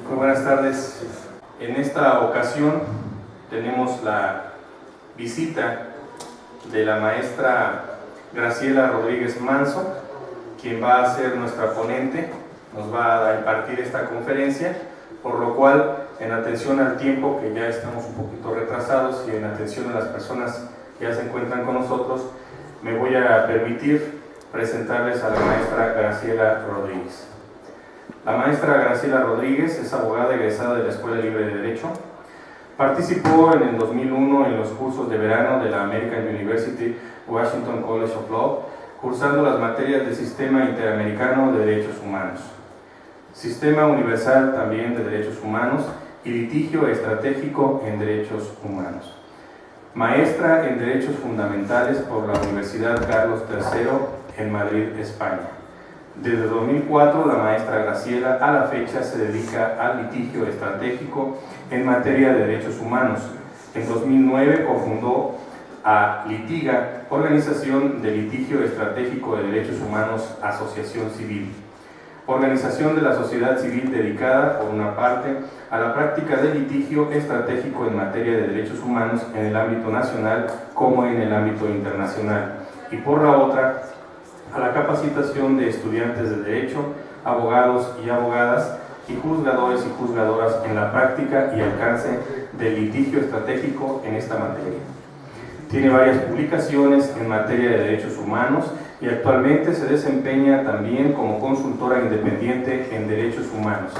Muy buenas tardes. En esta ocasión tenemos la visita de la maestra Graciela Rodríguez Manso, quien va a ser nuestra ponente, nos va a impartir esta conferencia, por lo cual, en atención al tiempo, que ya estamos un poquito retrasados, y en atención a las personas que ya se encuentran con nosotros, me voy a permitir presentarles a la maestra Graciela Rodríguez. La maestra Graciela Rodríguez es abogada egresada de la Escuela Libre de Derecho. Participó en el 2001 en los cursos de verano de la American University Washington College of Law, cursando las materias de Sistema Interamericano de Derechos Humanos, Sistema Universal también de Derechos Humanos y Litigio Estratégico en Derechos Humanos. Maestra en Derechos Fundamentales por la Universidad Carlos III en Madrid, España. Desde 2004, la maestra Graciela a la fecha se dedica al litigio estratégico en materia de derechos humanos. En 2009 cofundó a Litiga, Organización de Litigio Estratégico de Derechos Humanos, Asociación Civil. Organización de la sociedad civil dedicada, por una parte, a la práctica de litigio estratégico en materia de derechos humanos en el ámbito nacional como en el ámbito internacional, y por la otra, a la capacitación de estudiantes de derecho, abogados y abogadas, y juzgadores y juzgadoras en la práctica y alcance del litigio estratégico en esta materia. Tiene varias publicaciones en materia de derechos humanos y actualmente se desempeña también como consultora independiente en derechos humanos.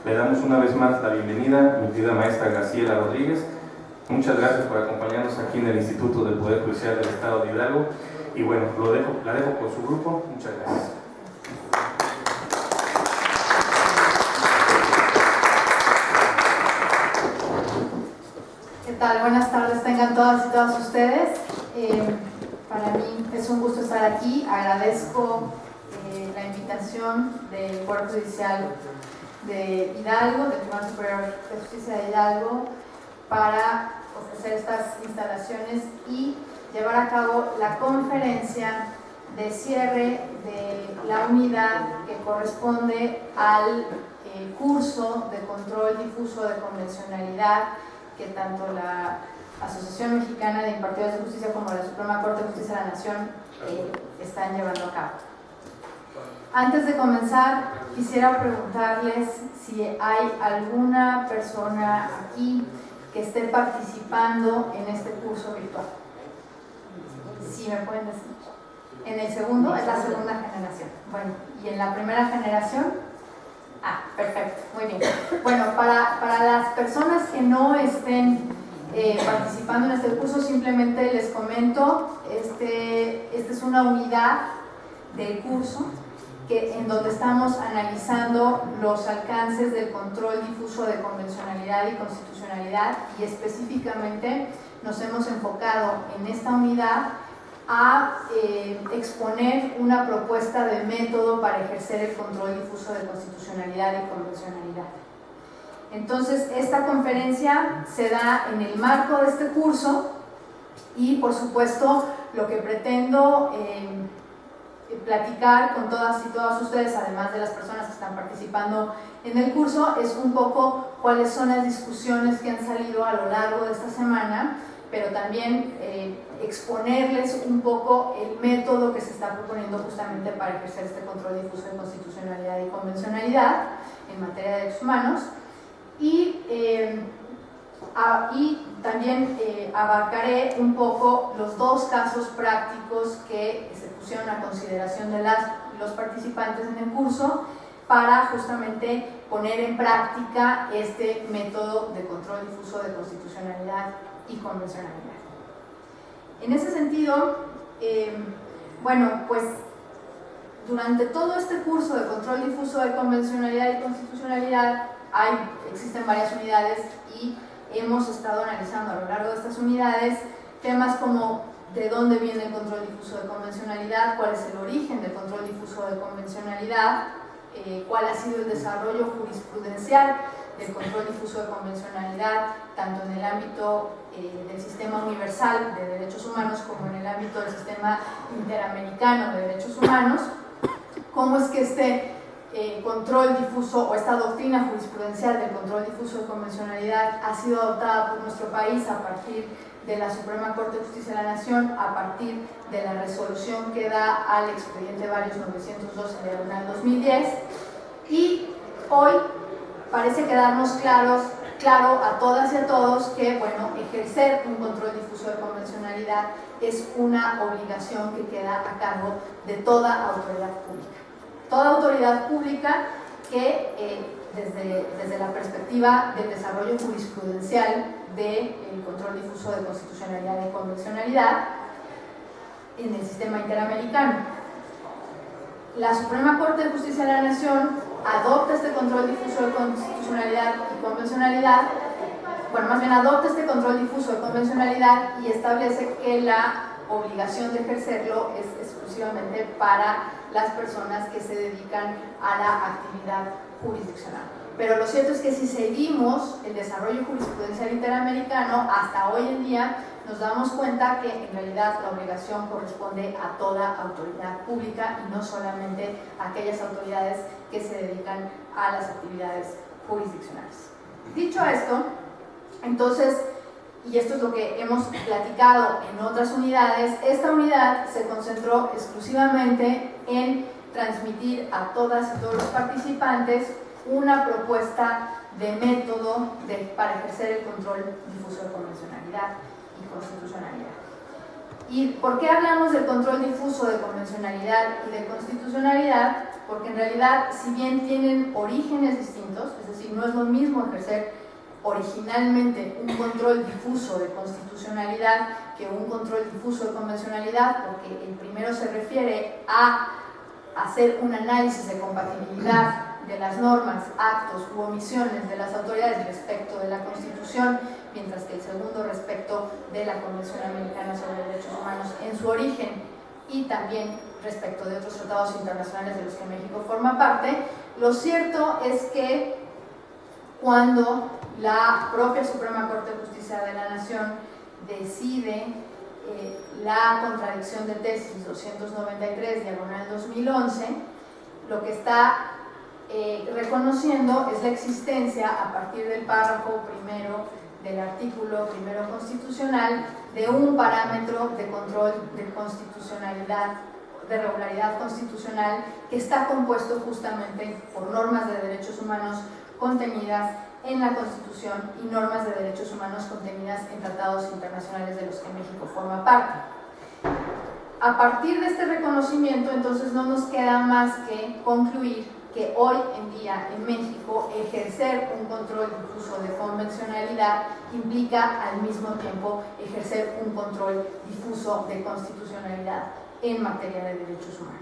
Le damos una vez más la bienvenida, mi querida maestra Graciela Rodríguez. Muchas gracias por acompañarnos aquí en el Instituto del Poder Judicial del Estado de Hidalgo. Y bueno, la dejo por su grupo. Muchas gracias. ¿Qué tal? Buenas tardes, tengan todas y todos ustedes. Para mí es un gusto estar aquí. Agradezco la invitación del Poder Judicial de Hidalgo, del Tribunal Superior de Justicia de Hidalgo, para ofrecer estas instalaciones y llevar a cabo la conferencia de cierre de la unidad que corresponde al curso de control difuso de convencionalidad que tanto la Asociación Mexicana de Impartidores de Justicia como la Suprema Corte de Justicia de la Nación están llevando a cabo. Antes de comenzar, quisiera preguntarles si hay alguna persona aquí que esté participando en este curso virtual. ¿Sí me pueden decir? ¿En el segundo? Es la segunda generación. Bueno, ¿y en la primera generación? Ah, perfecto, muy bien. Bueno, para las personas que no estén participando en este curso, simplemente les comento, esta es una unidad del curso en donde estamos analizando los alcances del control difuso de convencionalidad y constitucionalidad, y específicamente nos hemos enfocado en esta unidad a exponer una propuesta de método para ejercer el control difuso de constitucionalidad y convencionalidad. Entonces, esta conferencia se da en el marco de este curso y, por supuesto, lo que pretendo platicar con todas y todos ustedes, además de las personas que están participando en el curso, es un poco cuáles son las discusiones que han salido a lo largo de esta semana, pero también exponerles un poco el método que se está proponiendo justamente para ejercer este control difuso de constitucionalidad y convencionalidad en materia de derechos humanos, y también abarcaré un poco los dos casos prácticos que se pusieron a consideración de los participantes en el curso para justamente poner en práctica este método de control difuso de constitucionalidad y convencionalidad. En ese sentido, bueno, pues durante todo este curso de control difuso de convencionalidad y constitucionalidad existen varias unidades y hemos estado analizando a lo largo de estas unidades temas como de dónde viene el control difuso de convencionalidad, cuál es el origen del control difuso de convencionalidad, cuál ha sido el desarrollo jurisprudencial del control difuso de convencionalidad, tanto en el ámbito del sistema universal de derechos humanos como en el ámbito del sistema interamericano de derechos humanos, cómo es que este control difuso o esta doctrina jurisprudencial del control difuso de convencionalidad ha sido adoptada por nuestro país a partir de la Suprema Corte de Justicia de la Nación, a partir de la resolución que da al expediente Varios 912/2010, y hoy parece quedarnos claro a todas y a todos que, bueno, ejercer un control difuso de convencionalidad es una obligación que queda a cargo de toda autoridad pública. Toda autoridad pública que desde la perspectiva del desarrollo jurisprudencial del control difuso de constitucionalidad y convencionalidad en el sistema interamericano. La Suprema Corte de Justicia de la Nación adopta este control difuso de constitucionalidad y convencionalidad, bueno, más bien adopta este control difuso de convencionalidad y establece que la obligación de ejercerlo es exclusivamente para las personas que se dedican a la actividad jurisdiccional. Pero lo cierto es que si seguimos el desarrollo jurisprudencial interamericano hasta hoy en día, nos damos cuenta que en realidad la obligación corresponde a toda autoridad pública y no solamente a aquellas autoridades que se dedican a las actividades jurisdiccionales. Dicho esto, entonces, y esto es lo que hemos platicado en otras unidades, esta unidad se concentró exclusivamente en transmitir a todas y todos los participantes una propuesta de método para ejercer el control difuso de convencionalidad y constitucionalidad. ¿Y por qué hablamos del control difuso de convencionalidad y de constitucionalidad? Porque en realidad, si bien tienen orígenes distintos, es decir, no es lo mismo ejercer originalmente un control difuso de constitucionalidad que un control difuso de convencionalidad, porque el primero se refiere a hacer un análisis de compatibilidad de las normas, actos u omisiones de las autoridades respecto de la Constitución, mientras que el segundo respecto de la Convención Americana sobre Derechos Humanos en su origen y también respecto de otros tratados internacionales de los que México forma parte. Lo cierto es que cuando la propia Suprema Corte de Justicia de la Nación decide la contradicción de tesis 293/2011, lo que está reconociendo es la existencia, a partir del párrafo primero del artículo primero constitucional, de un parámetro de control de constitucionalidad, de regularidad constitucional, que está compuesto justamente por normas de derechos humanos contenidas en la Constitución y normas de derechos humanos contenidas en tratados internacionales de los que México forma parte. A partir de este reconocimiento, entonces, no nos queda más que concluir que hoy en día en México ejercer un control difuso de convencionalidad implica al mismo tiempo ejercer un control difuso de constitucionalidad en materia de derechos humanos.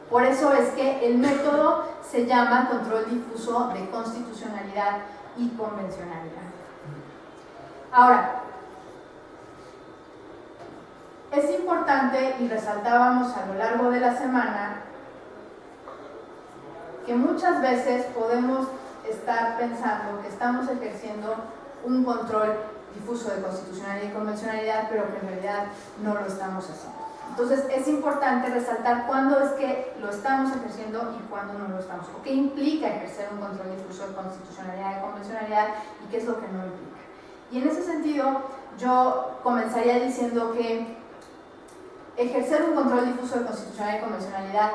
Por eso es que el método se llama control difuso de constitucionalidad y convencionalidad. Ahora, es importante, y resaltábamos a lo largo de la semana, que muchas veces podemos estar pensando que estamos ejerciendo un control difuso de constitucionalidad y convencionalidad, pero que en realidad no lo estamos haciendo. Entonces es importante resaltar cuándo es que lo estamos ejerciendo y cuándo no lo estamos, o qué implica ejercer un control difuso de constitucionalidad y convencionalidad y qué es lo que no implica. Y en ese sentido yo comenzaría diciendo que ejercer un control difuso de constitucionalidad y convencionalidad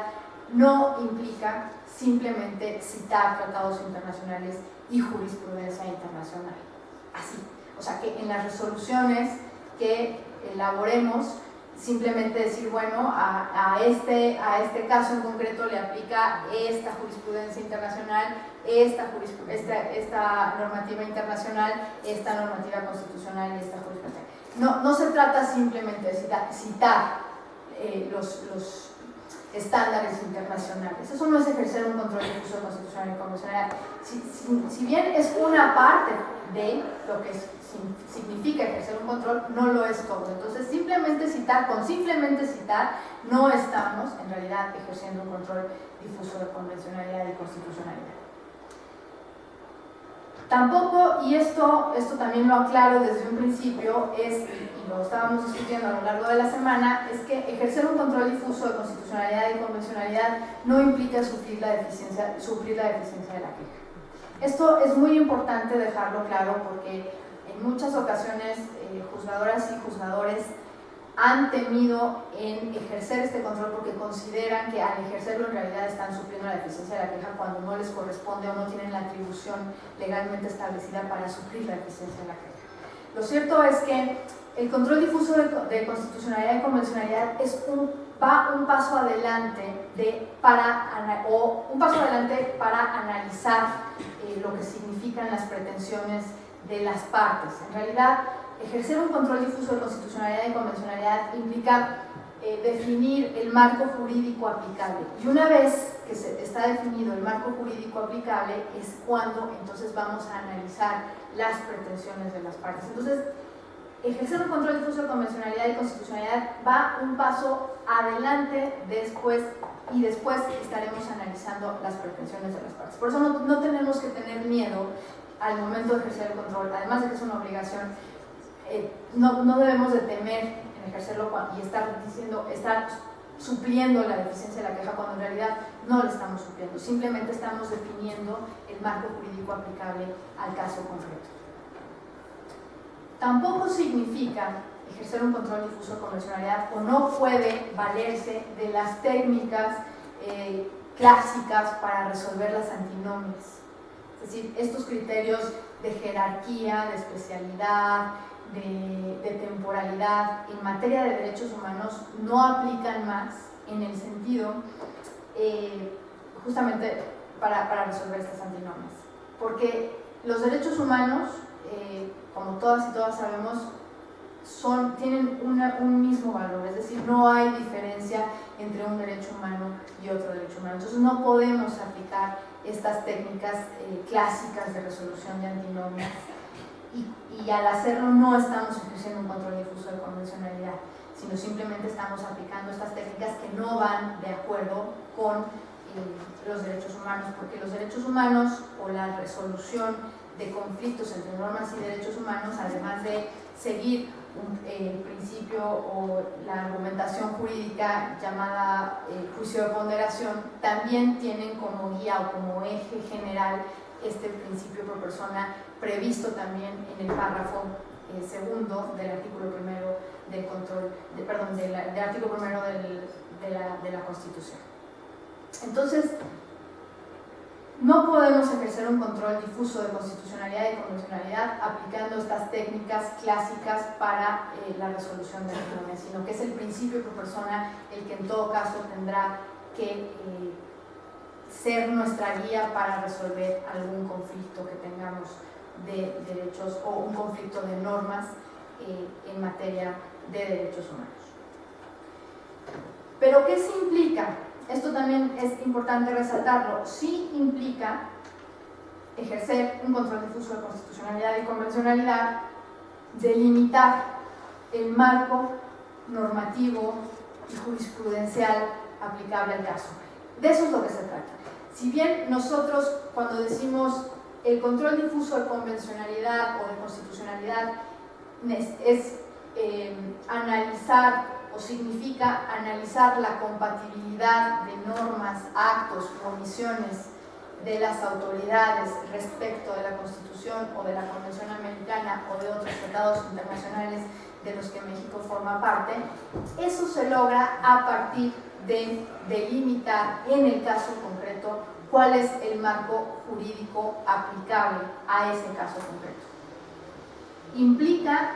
no implica simplemente citar tratados internacionales y jurisprudencia internacional. Así. O sea, que en las resoluciones que elaboremos, simplemente decir, bueno, a este caso en concreto le aplica esta jurisprudencia internacional, esta normativa internacional, esta normativa constitucional y esta jurisprudencia. No se trata simplemente de citar los estándares internacionales. Eso no es ejercer un control difuso de constitucional y convencional. Si bien es una parte de lo que significa ejercer un control, no lo es todo. Entonces, con simplemente citar, no estamos en realidad ejerciendo un control difuso de convencionalidad y constitucionalidad. Tampoco, y esto también lo aclaro desde un principio, y lo estábamos discutiendo a lo largo de la semana, es que ejercer un control difuso de constitucionalidad y convencionalidad no implica sufrir la deficiencia de la queja. Esto es muy importante dejarlo claro porque en muchas ocasiones juzgadoras y juzgadores han temido en ejercer este control porque consideran que al ejercerlo en realidad están sufriendo la deficiencia de la queja cuando no les corresponde o no tienen la atribución legalmente establecida para sufrir la deficiencia de la queja. Lo cierto es que el control difuso de constitucionalidad y convencionalidad va un paso adelante para analizar lo que significan las pretensiones de las partes. En realidad, ejercer un control difuso de constitucionalidad y convencionalidad implica definir el marco jurídico aplicable. Y una vez que está definido el marco jurídico aplicable es cuando entonces vamos a analizar las pretensiones de las partes. Entonces, ejercer un control difuso de convencionalidad y constitucionalidad va un paso adelante después estaremos analizando las pretensiones de las partes. Por eso no tenemos que tener miedo al momento de ejercer el control, además de que es una obligación. No debemos de temer en ejercerlo y estar supliendo la deficiencia de la queja cuando en realidad no la estamos supliendo, simplemente estamos definiendo el marco jurídico aplicable al caso concreto. Tampoco significa ejercer un control difuso de convencionalidad o no puede valerse de las técnicas clásicas para resolver las antinomias. Es decir, estos criterios de jerarquía, de especialidad, de temporalidad en materia de derechos humanos no aplican más en el sentido justamente para resolver estas antinomias. Porque los derechos humanos, como todas y todas sabemos, tienen un mismo valor, es decir, no hay diferencia entre un derecho humano y otro derecho humano. Entonces no podemos aplicar estas técnicas clásicas de resolución de antinomias y al hacerlo no estamos ejerciendo un control difuso de convencionalidad, sino simplemente estamos aplicando estas técnicas que no van de acuerdo con los derechos humanos, porque los derechos humanos o la resolución de conflictos entre normas y derechos humanos, además de seguir el principio o la argumentación jurídica llamada juicio de ponderación, también tienen como guía o como eje general este principio pro persona previsto también en el párrafo segundo del artículo primero del artículo primero de la Constitución. Entonces, no podemos ejercer un control difuso de constitucionalidad y convencionalidad aplicando estas técnicas clásicas para la resolución de antinomias, sino que es el principio pro persona el que en todo caso tendrá que ser nuestra guía para resolver algún conflicto que tengamos de derechos o un conflicto de normas en materia de derechos humanos. ¿Pero qué sí implica? Esto también es importante resaltarlo. Sí implica ejercer un control difuso de constitucionalidad y convencionalidad, delimitar el marco normativo y jurisprudencial aplicable al caso. De eso es lo que se trata. Si bien nosotros, cuando decimos el control difuso de convencionalidad o de constitucionalidad es analizar o significa analizar la compatibilidad de normas, actos u omisiones de las autoridades respecto de la Constitución o de la Convención Americana o de otros tratados internacionales de los que México forma parte. Eso se logra a partir de delimitar en el caso concreto cuál es el marco jurídico aplicable a ese caso concreto. Implica,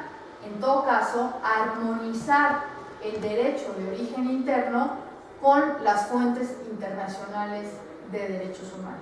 en todo caso, armonizar el derecho de origen interno con las fuentes internacionales de derechos humanos.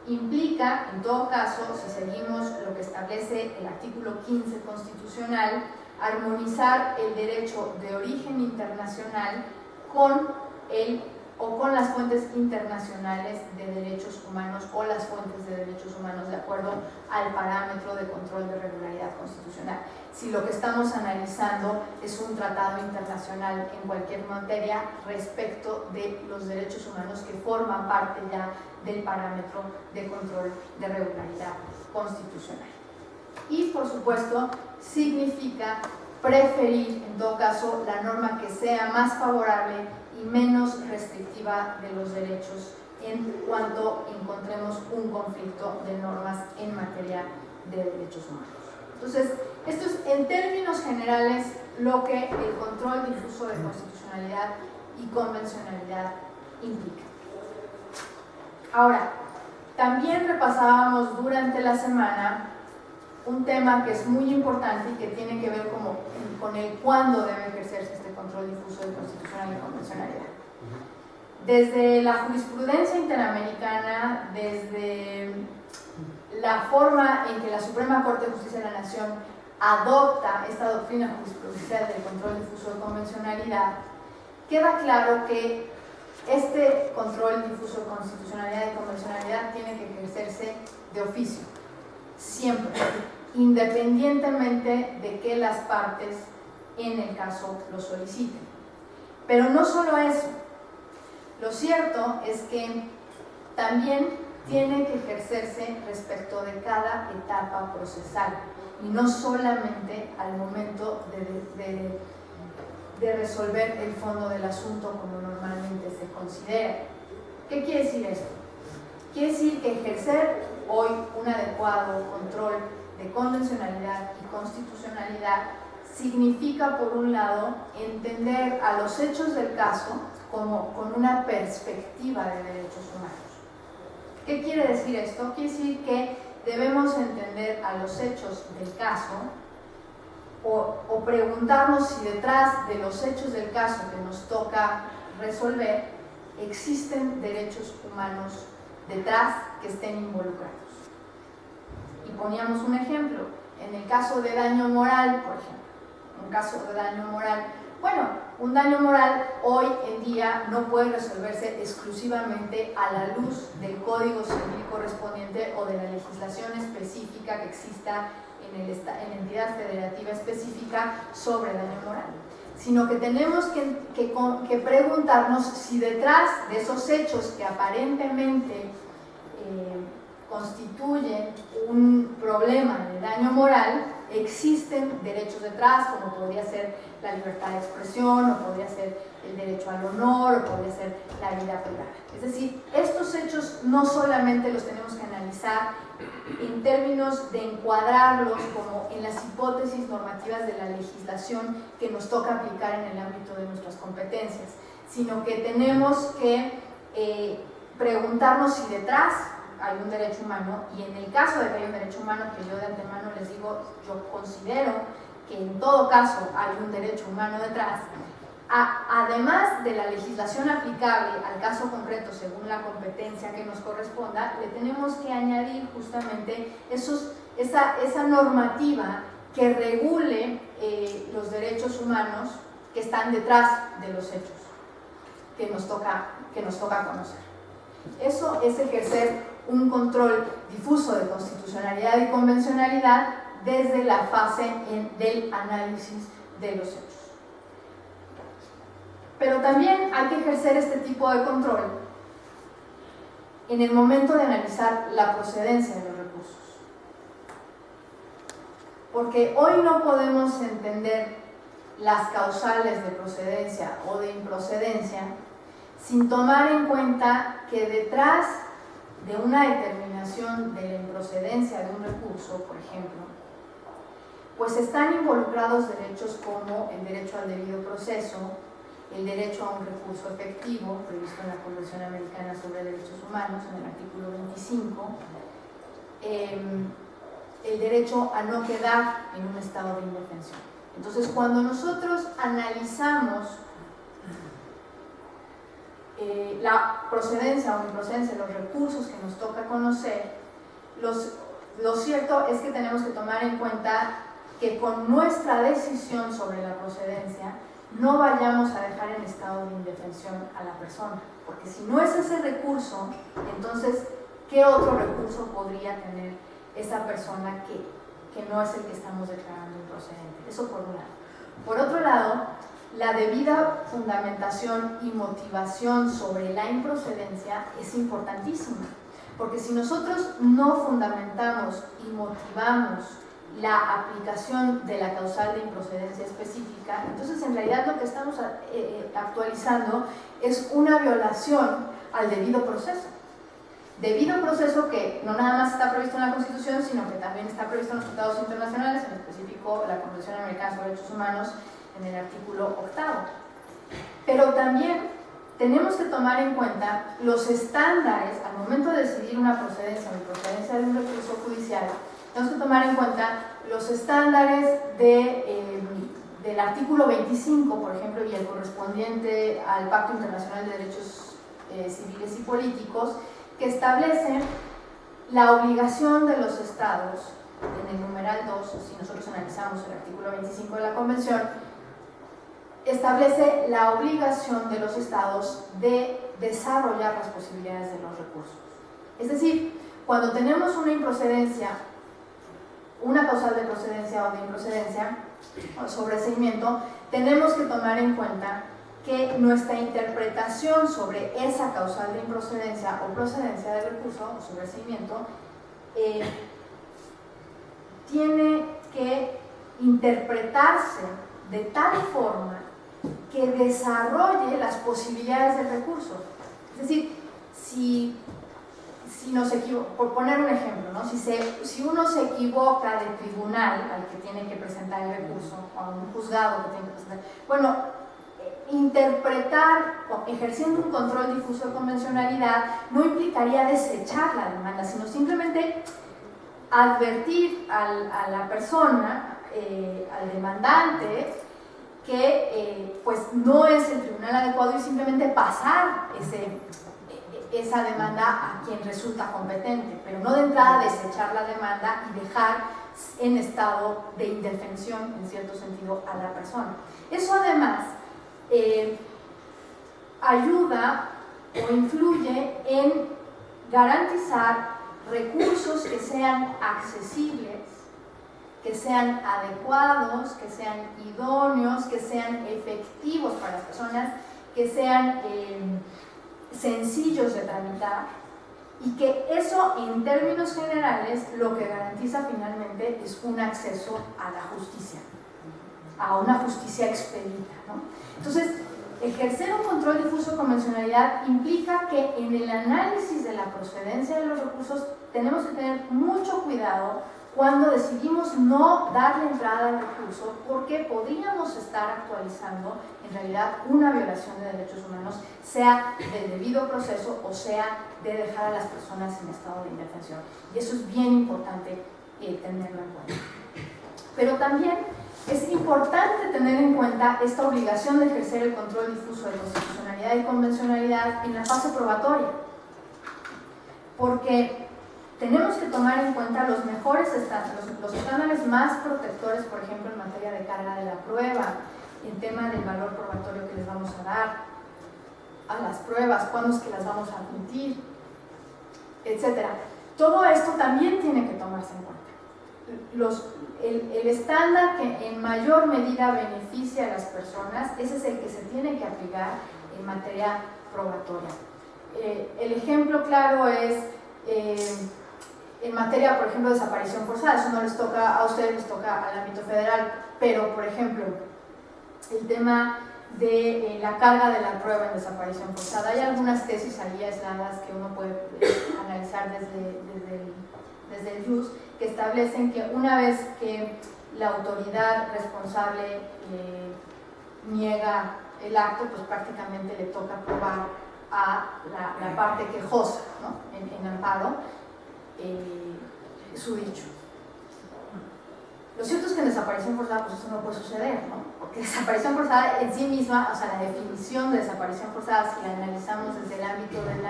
Implica, en todo caso, si seguimos lo que establece el artículo 15 constitucional, armonizar el derecho de origen internacional con el o con las fuentes internacionales de derechos humanos o las fuentes de derechos humanos de acuerdo al parámetro de control de regularidad constitucional. Si lo que estamos analizando es un tratado internacional en cualquier materia respecto de los derechos humanos que forman parte ya del parámetro de control de regularidad constitucional. Y por supuesto significa preferir en todo caso la norma que sea más favorable y menos restrictiva de los derechos en cuanto encontremos un conflicto de normas en materia de derechos humanos. Entonces, esto es en términos generales lo que el control difuso de constitucionalidad y convencionalidad implica. Ahora, también repasábamos durante la semana un tema que es muy importante y que tiene que ver con el cuándo debe ejercerse este control difuso de constitucionalidad y convencionalidad. Desde la jurisprudencia interamericana, desde la forma en que la Suprema Corte de Justicia de la Nación adopta esta doctrina jurisprudencial del control difuso de convencionalidad, queda claro que este control difuso de constitucionalidad y convencionalidad tiene que ejercerse de oficio, siempre, independientemente de que las partes en el caso lo soliciten. Pero no solo eso, lo cierto es que también tiene que ejercerse respecto de cada etapa procesal y no solamente al momento de resolver el fondo del asunto como normalmente se considera. ¿Qué quiere decir esto? Quiere decir que ejercer hoy un adecuado control de convencionalidad y constitucionalidad significa, por un lado, entender a los hechos del caso como con una perspectiva de derechos humanos. ¿Qué quiere decir esto? Quiere decir que debemos entender a los hechos del caso o preguntarnos si detrás de los hechos del caso que nos toca resolver existen derechos humanos detrás que estén involucrados. Y poníamos un ejemplo, en el caso de daño moral, por ejemplo, un caso de daño moral, bueno, un daño moral hoy en día no puede resolverse exclusivamente a la luz del Código Civil correspondiente o de la legislación específica que exista en la entidad federativa específica sobre daño moral, sino que tenemos que preguntarnos si detrás de esos hechos que aparentemente constituyen un problema de daño moral, existen derechos detrás, como podría ser la libertad de expresión, o podría ser el derecho al honor, o podría ser la vida privada. Es decir, estos hechos no solamente los tenemos que analizar en términos de encuadrarlos como en las hipótesis normativas de la legislación que nos toca aplicar en el ámbito de nuestras competencias, sino que tenemos que preguntarnos si detrás hay un derecho humano, y en el caso de que haya un derecho humano, que yo de antemano les digo, yo considero que en todo caso hay un derecho humano detrás, además de la legislación aplicable al caso concreto según la competencia que nos corresponda, le tenemos que añadir justamente esa normativa que regule los derechos humanos que están detrás de los hechos que nos toca conocer. Eso es ejercer un control difuso de constitucionalidad y convencionalidad desde la fase del análisis de los hechos. Pero también hay que ejercer este tipo de control en el momento de analizar la procedencia de los recursos. Porque hoy no podemos entender las causales de procedencia o de improcedencia sin tomar en cuenta que detrás de una determinación de la improcedencia de un recurso, por ejemplo, pues están involucrados derechos como el derecho al debido proceso, el derecho a un recurso efectivo, previsto en la Convención Americana sobre Derechos Humanos, en el artículo 25, el derecho a no quedar en un estado de indefensión. Entonces, cuando nosotros analizamos la procedencia o improcedencia de los recursos que nos toca conocer, lo cierto es que tenemos que tomar en cuenta que con nuestra decisión sobre la procedencia no vayamos a dejar en estado de indefensión a la persona, porque si no es ese recurso, entonces, ¿qué otro recurso podría tener esa persona que no es el que estamos declarando improcedente? Eso por un lado. Por otro lado, la debida fundamentación y motivación sobre la improcedencia es importantísima, porque si nosotros no fundamentamos y motivamos la aplicación de la causal de improcedencia específica, entonces en realidad lo que estamos actualizando es una violación al debido proceso. Debido proceso que no nada más está previsto en la Constitución, sino que también está previsto en los tratados internacionales, en específico la Convención Americana sobre Derechos Humanos en el artículo 8. Pero también tenemos que tomar en cuenta los estándares al momento de decidir una procedencia o improcedencia de un recurso judicial. Tenemos que tomar en cuenta los estándares del artículo 25, por ejemplo, y el correspondiente al Pacto Internacional de Derechos Civiles y Políticos, que establecen la obligación de los estados, en el numeral 2, si nosotros analizamos el artículo 25 de la Convención, establece la obligación de los estados de desarrollar las posibilidades de los recursos. Es decir, cuando tenemos una improcedencia, una causal de procedencia o de improcedencia o sobreseimiento, tenemos que tomar en cuenta que nuestra interpretación sobre esa causal de improcedencia o procedencia del recurso o sobreseimiento tiene que interpretarse de tal forma que desarrolle las posibilidades del recurso. Es decir, si nos equivocamos, por poner un ejemplo, ¿no? Si uno se equivoca del tribunal al que tiene que presentar el recurso, o a un juzgado que tiene que presentar, bueno, interpretar, ejerciendo un control difuso de convencionalidad, no implicaría desechar la demanda, sino simplemente advertir a la persona, al demandante, que pues no es el tribunal adecuado y simplemente pasar esa demanda a quien resulta competente, pero no de entrada desechar la demanda y dejar en estado de indefensión, en cierto sentido, a la persona. Eso además ayuda o influye en garantizar recursos que sean accesibles, que sean adecuados, que sean idóneos, que sean efectivos para las personas, que sean sencillos de tramitar, y que eso en términos generales lo que garantiza finalmente es un acceso a la justicia, a una justicia expedita, ¿no? Entonces, ejercer un control difuso de convencionalidad implica que en el análisis de la procedencia de los recursos tenemos que tener mucho cuidado cuando decidimos no darle entrada al recurso, porque podríamos estar actualizando en realidad una violación de derechos humanos, sea del debido proceso o sea de dejar a las personas en estado de indefensión. Y eso es bien importante tenerlo en cuenta. Pero también es importante tener en cuenta esta obligación de ejercer el control difuso de constitucionalidad y convencionalidad en la fase probatoria, porque tenemos que tomar en cuenta los mejores estándares, los estándares más protectores, por ejemplo, en materia de carga de la prueba, en tema del valor probatorio que les vamos a dar a las pruebas, cuándo es que las vamos a admitir, etc. Todo esto también tiene que tomarse en cuenta. El estándar que en mayor medida beneficia a las personas, ese es el que se tiene que aplicar en materia probatoria. El ejemplo claro es en materia, por ejemplo, de desaparición forzada. Eso no les toca a ustedes, les toca al ámbito federal, pero, por ejemplo, el tema de la carga de la prueba en desaparición forzada. Hay algunas tesis ahí aisladas que uno puede analizar desde el JUS, que establecen que una vez que la autoridad responsable niega el acto, pues prácticamente le toca probar a la parte quejosa, ¿no? en amparo, su dicho. Lo cierto es que en desaparición forzada pues eso no puede suceder, ¿no? Porque desaparición forzada en sí misma, o sea, la definición de desaparición forzada, si la analizamos desde el ámbito del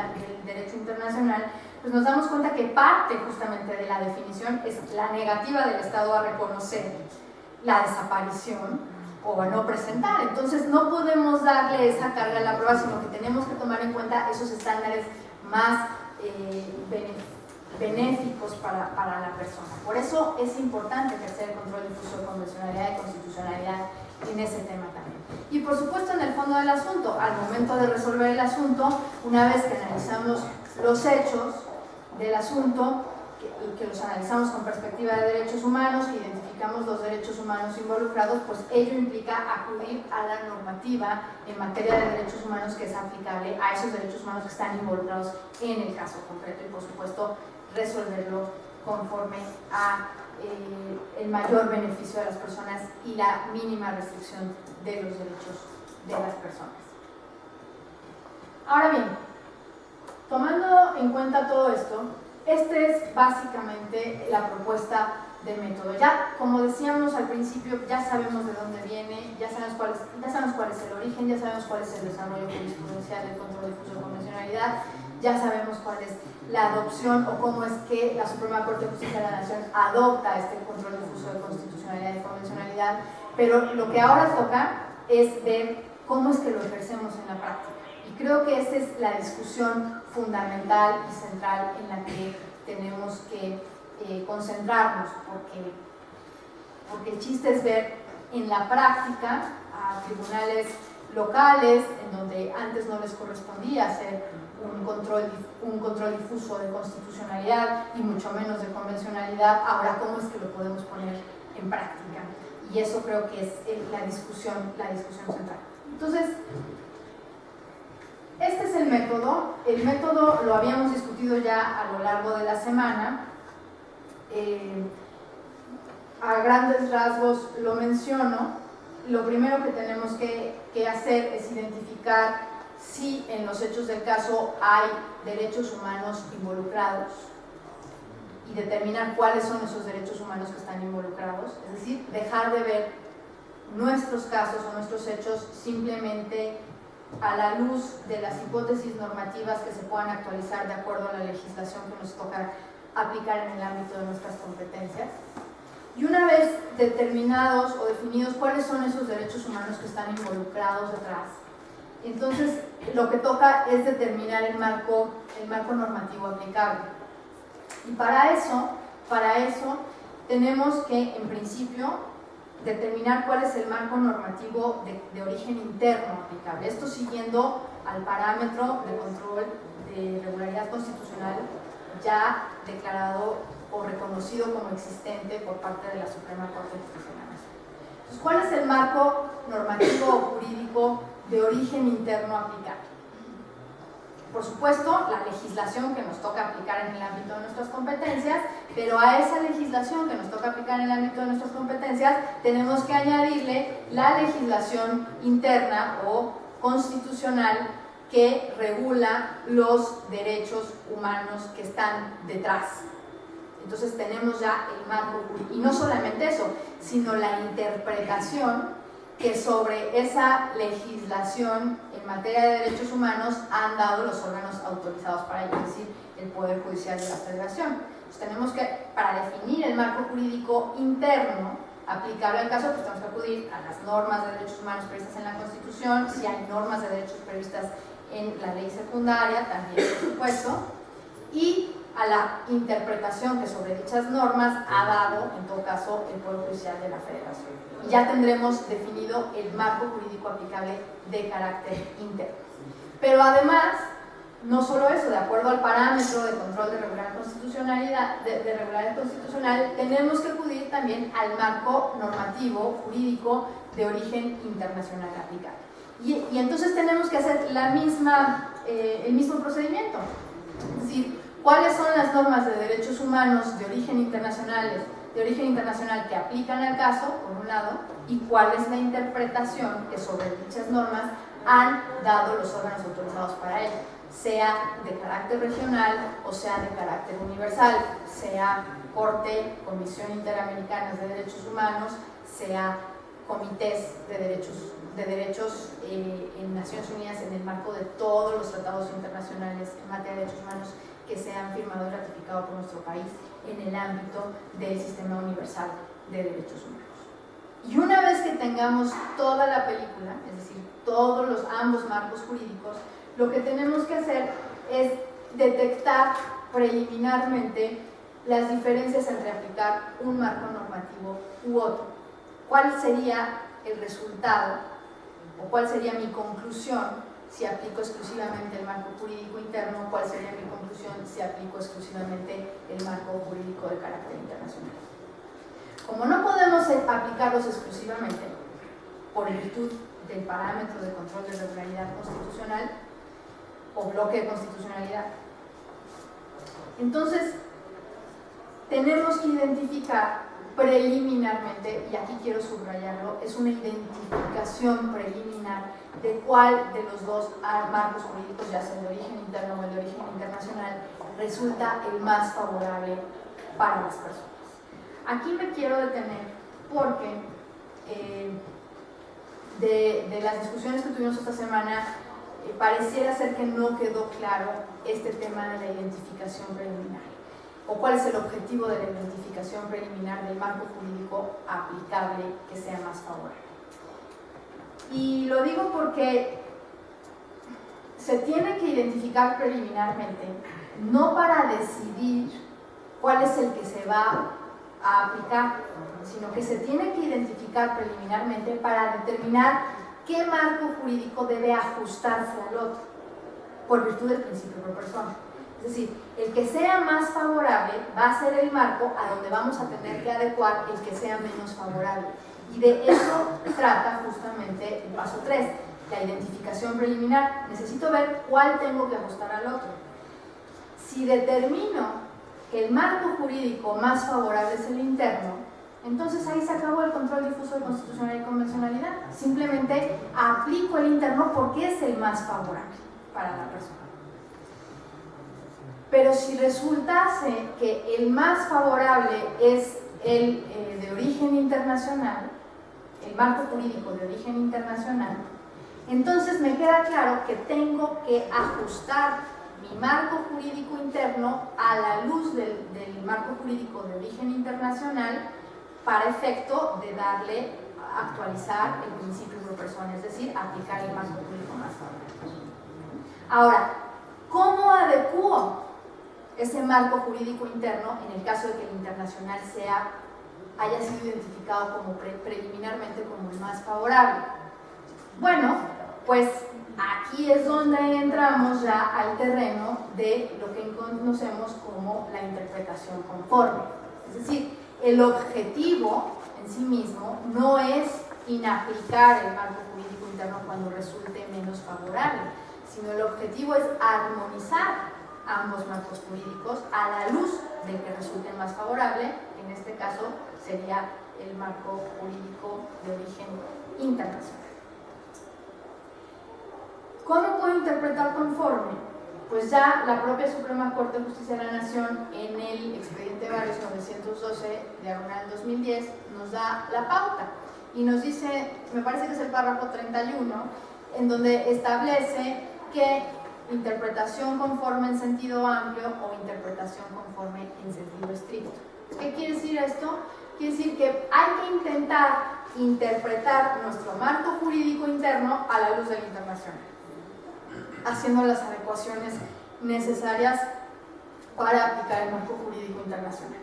derecho internacional, pues nos damos cuenta que parte justamente de la definición es la negativa del Estado a reconocer la desaparición o a no presentar. Entonces no podemos darle esa carga a la prueba, sino que tenemos que tomar en cuenta esos estándares más benéficos para la persona. Por eso es importante ejercer el control difuso de convencionalidad y constitucionalidad en ese tema también. Y por supuesto en el fondo del asunto, al momento de resolver el asunto, una vez que analizamos los hechos del asunto, que los analizamos con perspectiva de derechos humanos, que identificamos los derechos humanos involucrados, pues ello implica acudir a la normativa en materia de derechos humanos que es aplicable a esos derechos humanos que están involucrados en el caso concreto y por supuesto resolverlo conforme a el mayor beneficio de las personas y la mínima restricción de los derechos de las personas. Ahora bien, tomando en cuenta todo esto, esta es básicamente la propuesta de método. Ya, como decíamos al principio, ya sabemos de dónde viene, ya sabemos cuál es el origen, ya sabemos cuál es el desarrollo jurisprudencial del control difuso de convencionalidad, ya sabemos cuál es la adopción o cómo es que la Suprema Corte de Justicia de la Nación adopta este control difuso de constitucionalidad y convencionalidad, pero lo que ahora toca es ver cómo es que lo ejercemos en la práctica. Y creo que esa es la discusión fundamental y central en la que tenemos que concentrarnos, porque el chiste es ver en la práctica a tribunales locales, en donde antes no les correspondía hacer un control difuso de constitucionalidad y mucho menos de convencionalidad, ahora cómo es que lo podemos poner en práctica. Y eso creo que es la discusión central. Entonces, este es el método lo habíamos discutido ya a lo largo de la semana, a grandes rasgos lo menciono. Lo primero que tenemos que hacer es identificar si en los hechos del caso hay derechos humanos involucrados y determinar cuáles son esos derechos humanos que están involucrados, es decir, dejar de ver nuestros casos o nuestros hechos simplemente a la luz de las hipótesis normativas que se puedan actualizar de acuerdo a la legislación que nos toca aplicar en el ámbito de nuestras competencias. Y una vez determinados o definidos cuáles son esos derechos humanos que están involucrados detrás, entonces lo que toca es determinar el marco normativo aplicable. Y para eso tenemos que, en principio, determinar cuál es el marco normativo de origen interno aplicable. Esto siguiendo al parámetro de control de regularidad constitucional ya declarado o reconocido como existente por parte de la Suprema Corte de Justicia de la Nación. Entonces, ¿cuál es el marco normativo o jurídico de origen interno aplicable? Por supuesto, la legislación que nos toca aplicar en el ámbito de nuestras competencias, pero a esa legislación que nos toca aplicar en el ámbito de nuestras competencias tenemos que añadirle la legislación interna o constitucional que regula los derechos humanos que están detrás. Entonces tenemos ya el marco jurídico, y no solamente eso, sino la interpretación que sobre esa legislación en materia de derechos humanos han dado los órganos autorizados para ello, es decir, el Poder Judicial de la Federación. Entonces tenemos que, para definir el marco jurídico interno aplicable al caso, pues tenemos que acudir a las normas de derechos humanos previstas en la Constitución, si hay normas de derechos previstas en la ley secundaria, también por supuesto, y a la interpretación que sobre dichas normas ha dado, en todo caso, el Poder Judicial de la Federación. Y ya tendremos definido el marco jurídico aplicable de carácter interno. Pero además, no solo eso, de acuerdo al parámetro de control de regularidad constitucional, tenemos que acudir también al marco normativo jurídico de origen internacional aplicable. Y entonces tenemos que hacer el mismo procedimiento. Es decir, ¿cuáles son las normas de derechos humanos de origen internacional que aplican al caso, por un lado, y cuál es la interpretación que sobre dichas normas han dado los órganos autorizados para ello, sea de carácter regional o sea de carácter universal, sea Corte, Comisión Interamericana de Derechos Humanos, sea comités de derechos en Naciones Unidas en el marco de todos los tratados internacionales en materia de derechos humanos que se han firmado y ratificado por nuestro país en el ámbito del Sistema Universal de Derechos Humanos. Y una vez que tengamos toda la película, es decir, ambos marcos jurídicos, lo que tenemos que hacer es detectar preliminarmente las diferencias entre aplicar un marco normativo u otro. ¿Cuál sería el resultado o cuál sería mi conclusión si aplico exclusivamente el marco jurídico interno? ¿Cuál sería mi conclusión si aplico exclusivamente el marco jurídico de carácter internacional? Como no podemos aplicarlos exclusivamente por virtud del parámetro de control de regularidad constitucional o bloque de constitucionalidad, entonces tenemos que identificar preliminarmente, y aquí quiero subrayarlo, es una identificación preliminar de cuál de los dos marcos jurídicos, ya sea el de origen interno o el de origen internacional, resulta el más favorable para las personas. Aquí me quiero detener porque de las discusiones que tuvimos esta semana pareciera ser que no quedó claro este tema de la identificación preliminar, o cuál es el objetivo de la identificación preliminar del marco jurídico aplicable que sea más favorable. Y lo digo porque se tiene que identificar preliminarmente, no para decidir cuál es el que se va a aplicar, sino que se tiene que identificar preliminarmente para determinar qué marco jurídico debe ajustarse al otro, por virtud del principio pro persona. Es decir, el que sea más favorable va a ser el marco a donde vamos a tener que adecuar el que sea menos favorable. Y de eso trata justamente el paso 3, la identificación preliminar. Necesito ver cuál tengo que ajustar al otro. Si determino que el marco jurídico más favorable es el interno, entonces ahí se acabó el control difuso de constitucionalidad y convencionalidad. Simplemente aplico el interno porque es el más favorable para la persona. Pero si resultase que el más favorable es el de origen internacional, el marco jurídico de origen internacional, entonces me queda claro que tengo que ajustar mi marco jurídico interno a la luz del marco jurídico de origen internacional para efecto de darle, actualizar el principio pro persona, es decir, aplicar el marco jurídico más favorable. Ahora, ¿cómo adecuo ese marco jurídico interno en el caso de que el internacional haya sido identificado como preliminarmente como el más favorable? Bueno, pues aquí es donde entramos ya al terreno de lo que conocemos como la interpretación conforme. Es decir, el objetivo en sí mismo no es inaplicar el marco jurídico interno cuando resulte menos favorable, sino el objetivo es armonizar ambos marcos jurídicos a la luz del que resulte más favorable. En este caso sería el marco jurídico de origen internacional. ¿Cómo puedo interpretar conforme? Pues ya la propia Suprema Corte de Justicia de la Nación, en el expediente Varios 912/2010, nos da la pauta y nos dice, me parece que es el párrafo 31, en donde establece que interpretación conforme en sentido amplio o interpretación conforme en sentido estricto. ¿Qué quiere decir esto? Quiere decir que hay que intentar interpretar nuestro marco jurídico interno a la luz del internacional, haciendo las adecuaciones necesarias para aplicar el marco jurídico internacional.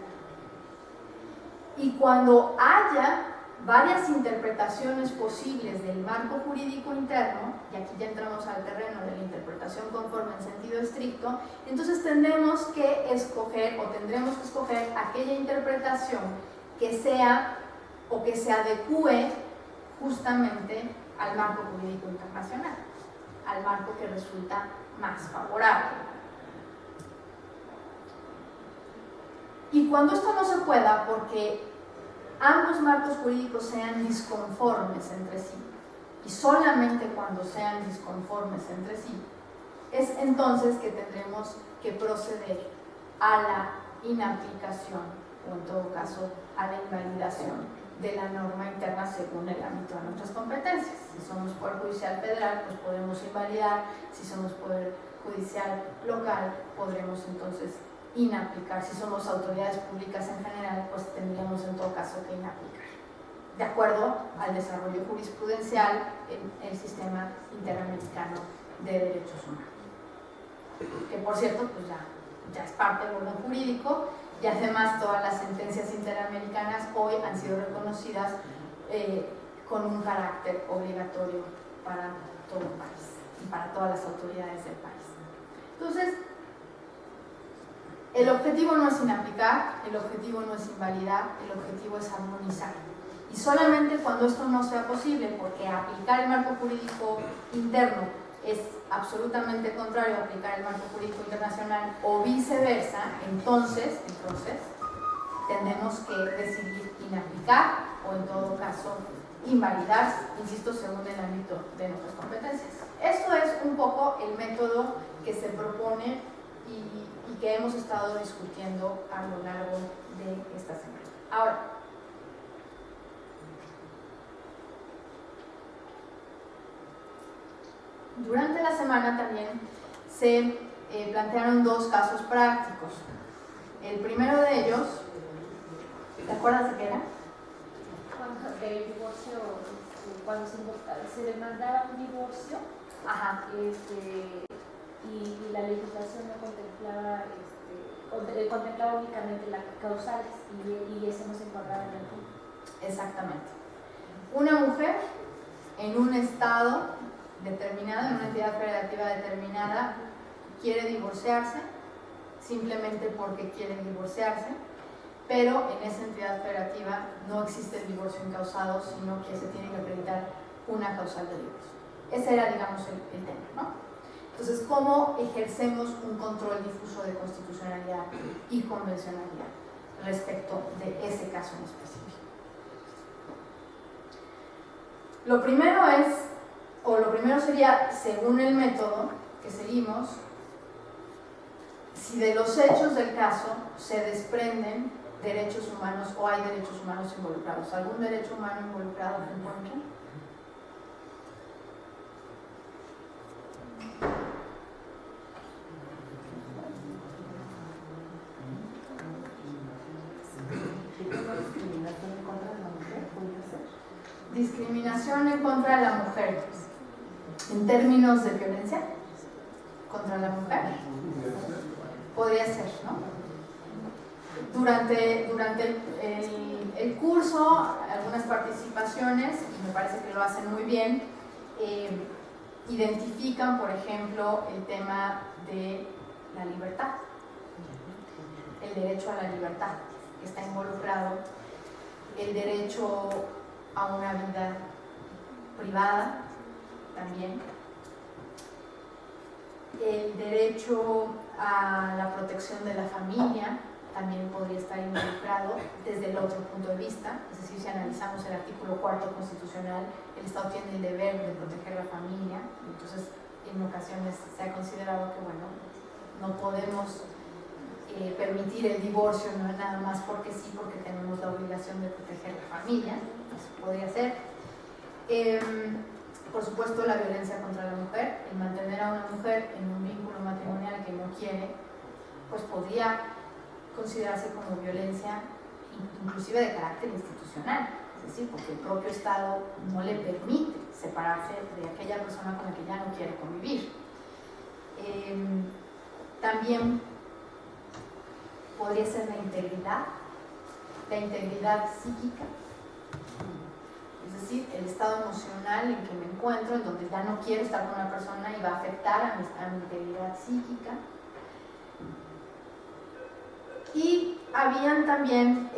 Y cuando haya varias interpretaciones posibles del marco jurídico interno, y aquí ya entramos al terreno de la interpretación conforme en sentido estricto, entonces tendremos que escoger aquella interpretación que sea o que se adecue justamente al marco jurídico internacional, al marco que resulta más favorable. Y cuando esto no se pueda, porque ambos marcos jurídicos sean disconformes entre sí, y solamente cuando sean disconformes entre sí, es entonces que tendremos que proceder a la inaplicación, o en todo caso a la invalidación de la norma interna según el ámbito de nuestras competencias. Si somos Poder Judicial Federal, pues podemos invalidar; si somos Poder Judicial Local, podremos entonces inaplicar; si somos autoridades públicas en general, pues tendríamos en todo caso que inaplicar. de acuerdo al desarrollo jurisprudencial en el sistema interamericano de derechos humanos, que por cierto pues ya es parte del orden jurídico, y además todas las sentencias interamericanas hoy han sido reconocidas con un carácter obligatorio para todo el país y para todas las autoridades del país. Entonces, el objetivo no es inaplicar, el objetivo no es invalidar, el objetivo es armonizar. Y solamente cuando esto no sea posible, porque aplicar el marco jurídico interno es absolutamente contrario a aplicar el marco jurídico internacional o viceversa, entonces tendremos que decidir inaplicar o en todo caso invalidar, insisto, según el ámbito de nuestras competencias. Esto es un poco el método que se propone y que hemos estado discutiendo a lo largo de esta semana. Ahora, durante la semana también se plantearon dos casos prácticos. El primero de ellos, ¿te acuerdas de qué era? Cuando el divorcio, cuando se demandaba un divorcio, Ajá. Y la legislación no contemplaba, contemplaba únicamente las causales y eso no se encuadraba en el punto. Exactamente. Una mujer en un estado determinado, en una entidad federativa determinada, quiere divorciarse simplemente porque quiere divorciarse, pero en esa entidad federativa no existe el divorcio incausado, sino que se tiene que acreditar una causal de divorcio. Ese era, digamos, el tema, ¿no? Entonces, ¿cómo ejercemos un control difuso de constitucionalidad y convencionalidad respecto de ese caso en específico? Lo primero sería, según el método que seguimos, si de los hechos del caso se desprenden derechos humanos o hay derechos humanos involucrados. ¿Algún derecho humano involucrado se encuentra? Discriminación en contra de la mujer en términos de violencia contra la mujer podría ser, ¿no? Durante el curso, algunas participaciones, y me parece que lo hacen muy bien, identifican, por ejemplo, el tema de la libertad, el derecho a la libertad que está involucrado, el derecho a una vida privada también, el derecho a la protección de la familia también podría estar involucrado desde el otro punto de vista, es decir, si analizamos el artículo 4 constitucional, el Estado tiene el deber de proteger la familia, entonces en ocasiones se ha considerado que, bueno, no podemos permitir el divorcio, no nada más porque sí, porque tenemos la obligación de proteger la familia, eso podría ser. Por supuesto, la violencia contra la mujer, el mantener a una mujer en un vínculo matrimonial que no quiere, pues podría considerarse como violencia inclusive de carácter institucional, es decir, porque el propio Estado no le permite separarse de aquella persona con la que ya no quiere convivir. También podría ser la integridad psíquica, es decir, el estado emocional en que me encuentro, en donde ya no quiero estar con una persona y va a afectar a mi integridad psíquica. Y habían también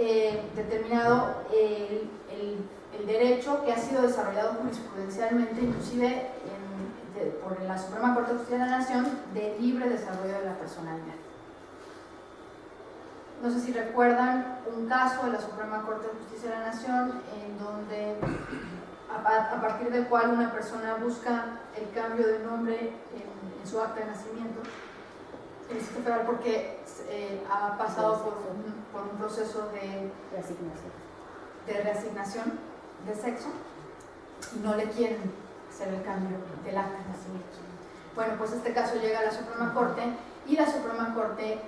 determinado el derecho que ha sido desarrollado jurisprudencialmente, inclusive por la Suprema Corte de Justicia de la Nación, de libre desarrollo de la personalidad. No sé si recuerdan un caso de la Suprema Corte de Justicia de la Nación en donde, a partir del cual una persona busca el cambio de nombre en su acta de nacimiento, el Distrito Federal, porque ha pasado por un proceso de reasignación de sexo y no le quieren hacer el cambio del acta de nacimiento. Bueno, pues este caso llega a la Suprema Corte y la Suprema Corte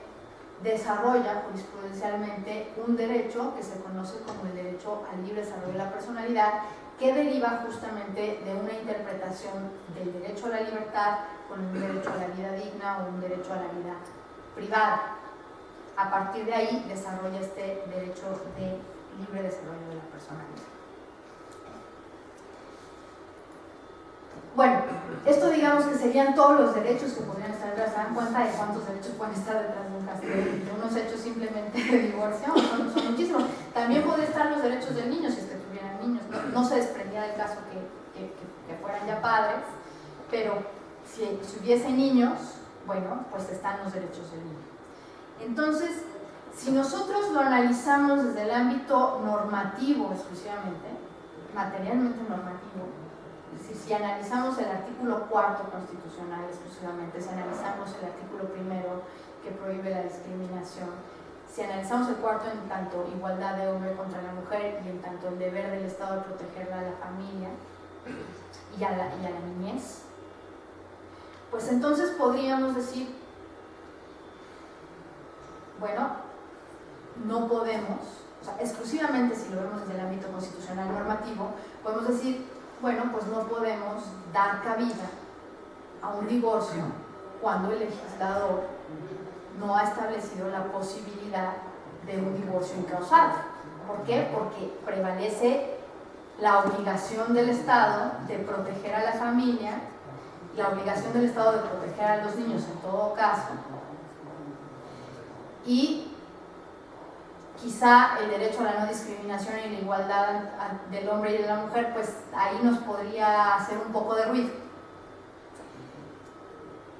desarrolla jurisprudencialmente un derecho que se conoce como el derecho al libre desarrollo de la personalidad, que deriva justamente de una interpretación del derecho a la libertad con un derecho a la vida digna o un derecho a la vida privada. A partir de ahí desarrolla este derecho de libre desarrollo de la personalidad. Bueno, esto digamos que serían todos los derechos que podrían estar detrás. ¿Se dan cuenta de cuántos derechos pueden estar detrás de un caso de unos hechos simplemente de divorcio? Son muchísimos. También podrían estar los derechos del niño si es que tuvieran niños. No se desprendía del caso que fueran ya padres, pero si hubiese niños, bueno, pues están los derechos del niño. Entonces, si nosotros lo analizamos desde el ámbito normativo exclusivamente, materialmente normativo, si analizamos el artículo 4 constitucional exclusivamente, si analizamos el artículo 1 que prohíbe la discriminación, si analizamos el 4 en tanto igualdad de hombre contra la mujer y en tanto el deber del Estado de protegerla a la familia y a la niñez, pues entonces podríamos decir, bueno, no podemos, o sea, exclusivamente si lo vemos desde el ámbito constitucional normativo, podemos decir, bueno, pues no podemos dar cabida a un divorcio cuando el legislador no ha establecido la posibilidad de un divorcio incausado. ¿Por qué? Porque prevalece la obligación del Estado de proteger a la familia, la obligación del Estado de proteger a los niños en todo caso, y quizá el derecho a la no discriminación y la igualdad del hombre y de la mujer, pues ahí nos podría hacer un poco de ruido.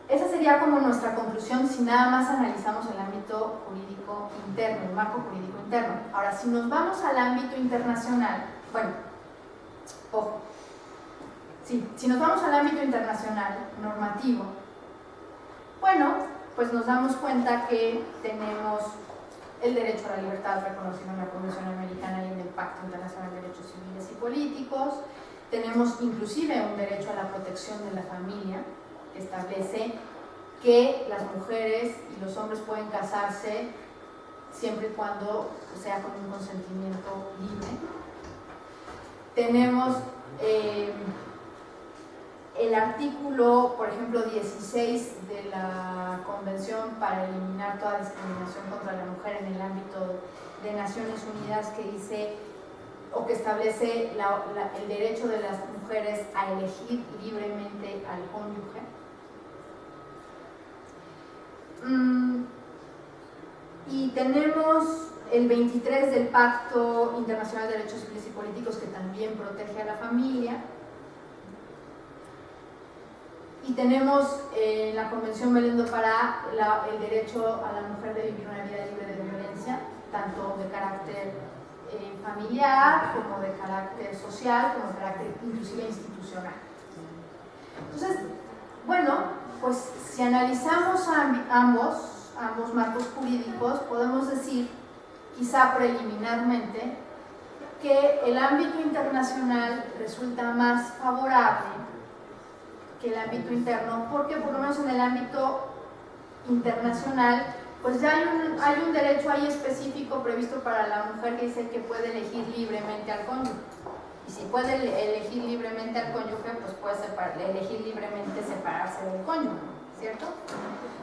Esa sería como nuestra conclusión si nada más analizamos el ámbito jurídico interno, el marco jurídico interno. Ahora, si nos vamos al ámbito internacional, bueno, ojo, sí, si nos vamos al ámbito internacional, normativo, bueno, pues nos damos cuenta que tenemos el derecho a la libertad reconocido en la Convención Americana y en el Pacto Internacional de Derechos Civiles y Políticos. Tenemos inclusive un derecho a la protección de la familia, que establece que las mujeres y los hombres pueden casarse siempre y cuando sea con un consentimiento libre. Tenemos el artículo, por ejemplo, 16 de la Convención para eliminar toda discriminación contra la mujer en el ámbito de Naciones Unidas, que dice o que establece el derecho de las mujeres a elegir libremente al cónyuge. Y tenemos el 23 del Pacto Internacional de Derechos Civiles y Políticos, que también protege a la familia. Y tenemos la Convención Belén do Pará el derecho a la mujer de vivir una vida libre de violencia, tanto de carácter familiar, como de carácter social, como de carácter inclusive institucional. Entonces, bueno, pues si analizamos ambos marcos jurídicos, podemos decir, quizá preliminarmente, que el ámbito internacional resulta más favorable que el ámbito interno, porque por lo menos en el ámbito internacional pues ya hay un derecho ahí específico previsto para la mujer que dice que puede elegir libremente al cónyuge, y si puede elegir libremente al cónyuge, pues puede elegir libremente separarse del cónyuge, ¿cierto?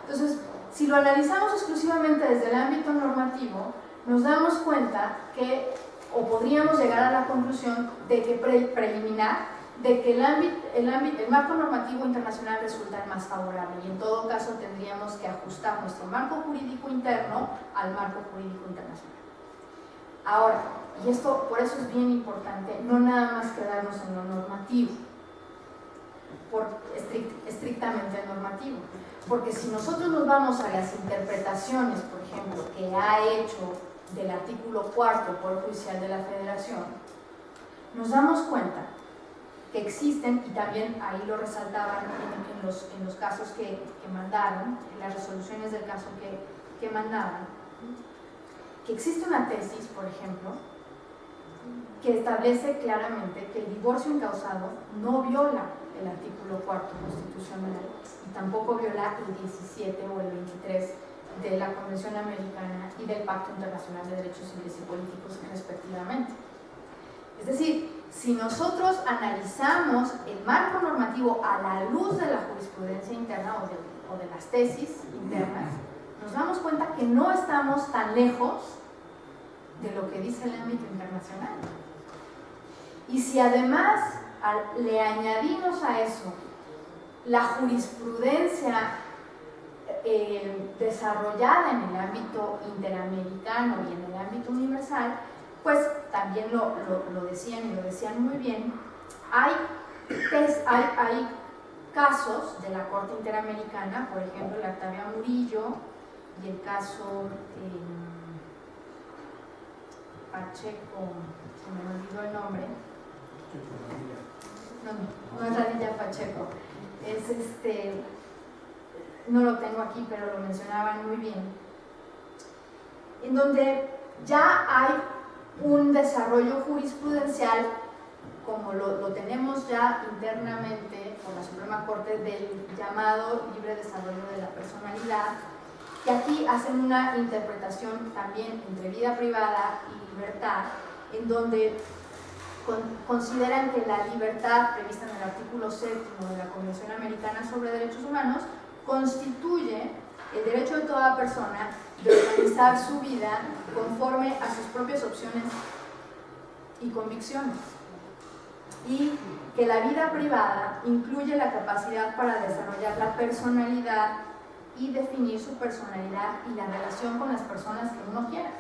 Entonces, si lo analizamos exclusivamente desde el ámbito normativo, nos damos cuenta que, o podríamos llegar a la conclusión de que preliminar, de que el marco normativo internacional resulta el más favorable, y en todo caso tendríamos que ajustar nuestro marco jurídico interno al marco jurídico internacional. Ahora, y esto por eso es bien importante, no nada más quedarnos en lo normativo, estrictamente normativo, porque si nosotros nos vamos a las interpretaciones, por ejemplo, que ha hecho del artículo 4 Poder Judicial de la Federación, nos damos cuenta que existen, y también ahí lo resaltaban en los casos que mandaron, en las resoluciones del caso que mandaban, que existe una tesis, por ejemplo, que establece claramente que el divorcio incausado no viola el artículo 4 constitucional y tampoco viola el 17 o el 23 de la Convención Americana y del Pacto Internacional de Derechos Civiles y Políticos, respectivamente. Es decir, si nosotros analizamos el marco normativo a la luz de la jurisprudencia interna o de las tesis internas, nos damos cuenta que no estamos tan lejos de lo que dice el ámbito internacional. Y si además le añadimos a eso la jurisprudencia desarrollada en el ámbito interamericano y en el ámbito universal, pues también lo decían y lo decían muy bien, hay casos de la Corte Interamericana, por ejemplo el Octavia Murillo y el caso Pacheco, se me olvidó el nombre, no es Radilla Pacheco, es no lo tengo aquí, pero lo mencionaban muy bien, en donde ya hay un desarrollo jurisprudencial, como lo tenemos ya internamente por la Suprema Corte, del llamado libre desarrollo de la personalidad, que aquí hacen una interpretación también entre vida privada y libertad, en donde consideran que la libertad prevista en el artículo 7º de la Convención Americana sobre Derechos Humanos constituye el derecho de toda persona de organizar su vida conforme a sus propias opciones y convicciones, y que la vida privada incluye la capacidad para desarrollar la personalidad y definir su personalidad y la relación con las personas que uno quiera.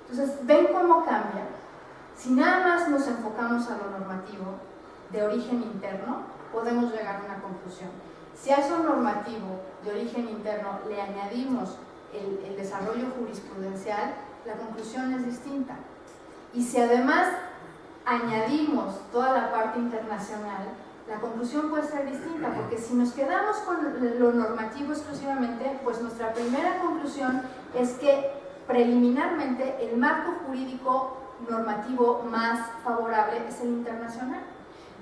Entonces, ¿ven cómo cambia? Si nada más nos enfocamos a lo normativo de origen interno, podemos llegar a una conclusión. Si a eso normativo de origen interno le añadimos el desarrollo jurisprudencial, la conclusión es distinta. Y si además añadimos toda la parte internacional, la conclusión puede ser distinta, porque si nos quedamos con lo normativo exclusivamente, pues nuestra primera conclusión es que preliminarmente el marco jurídico normativo más favorable es el internacional.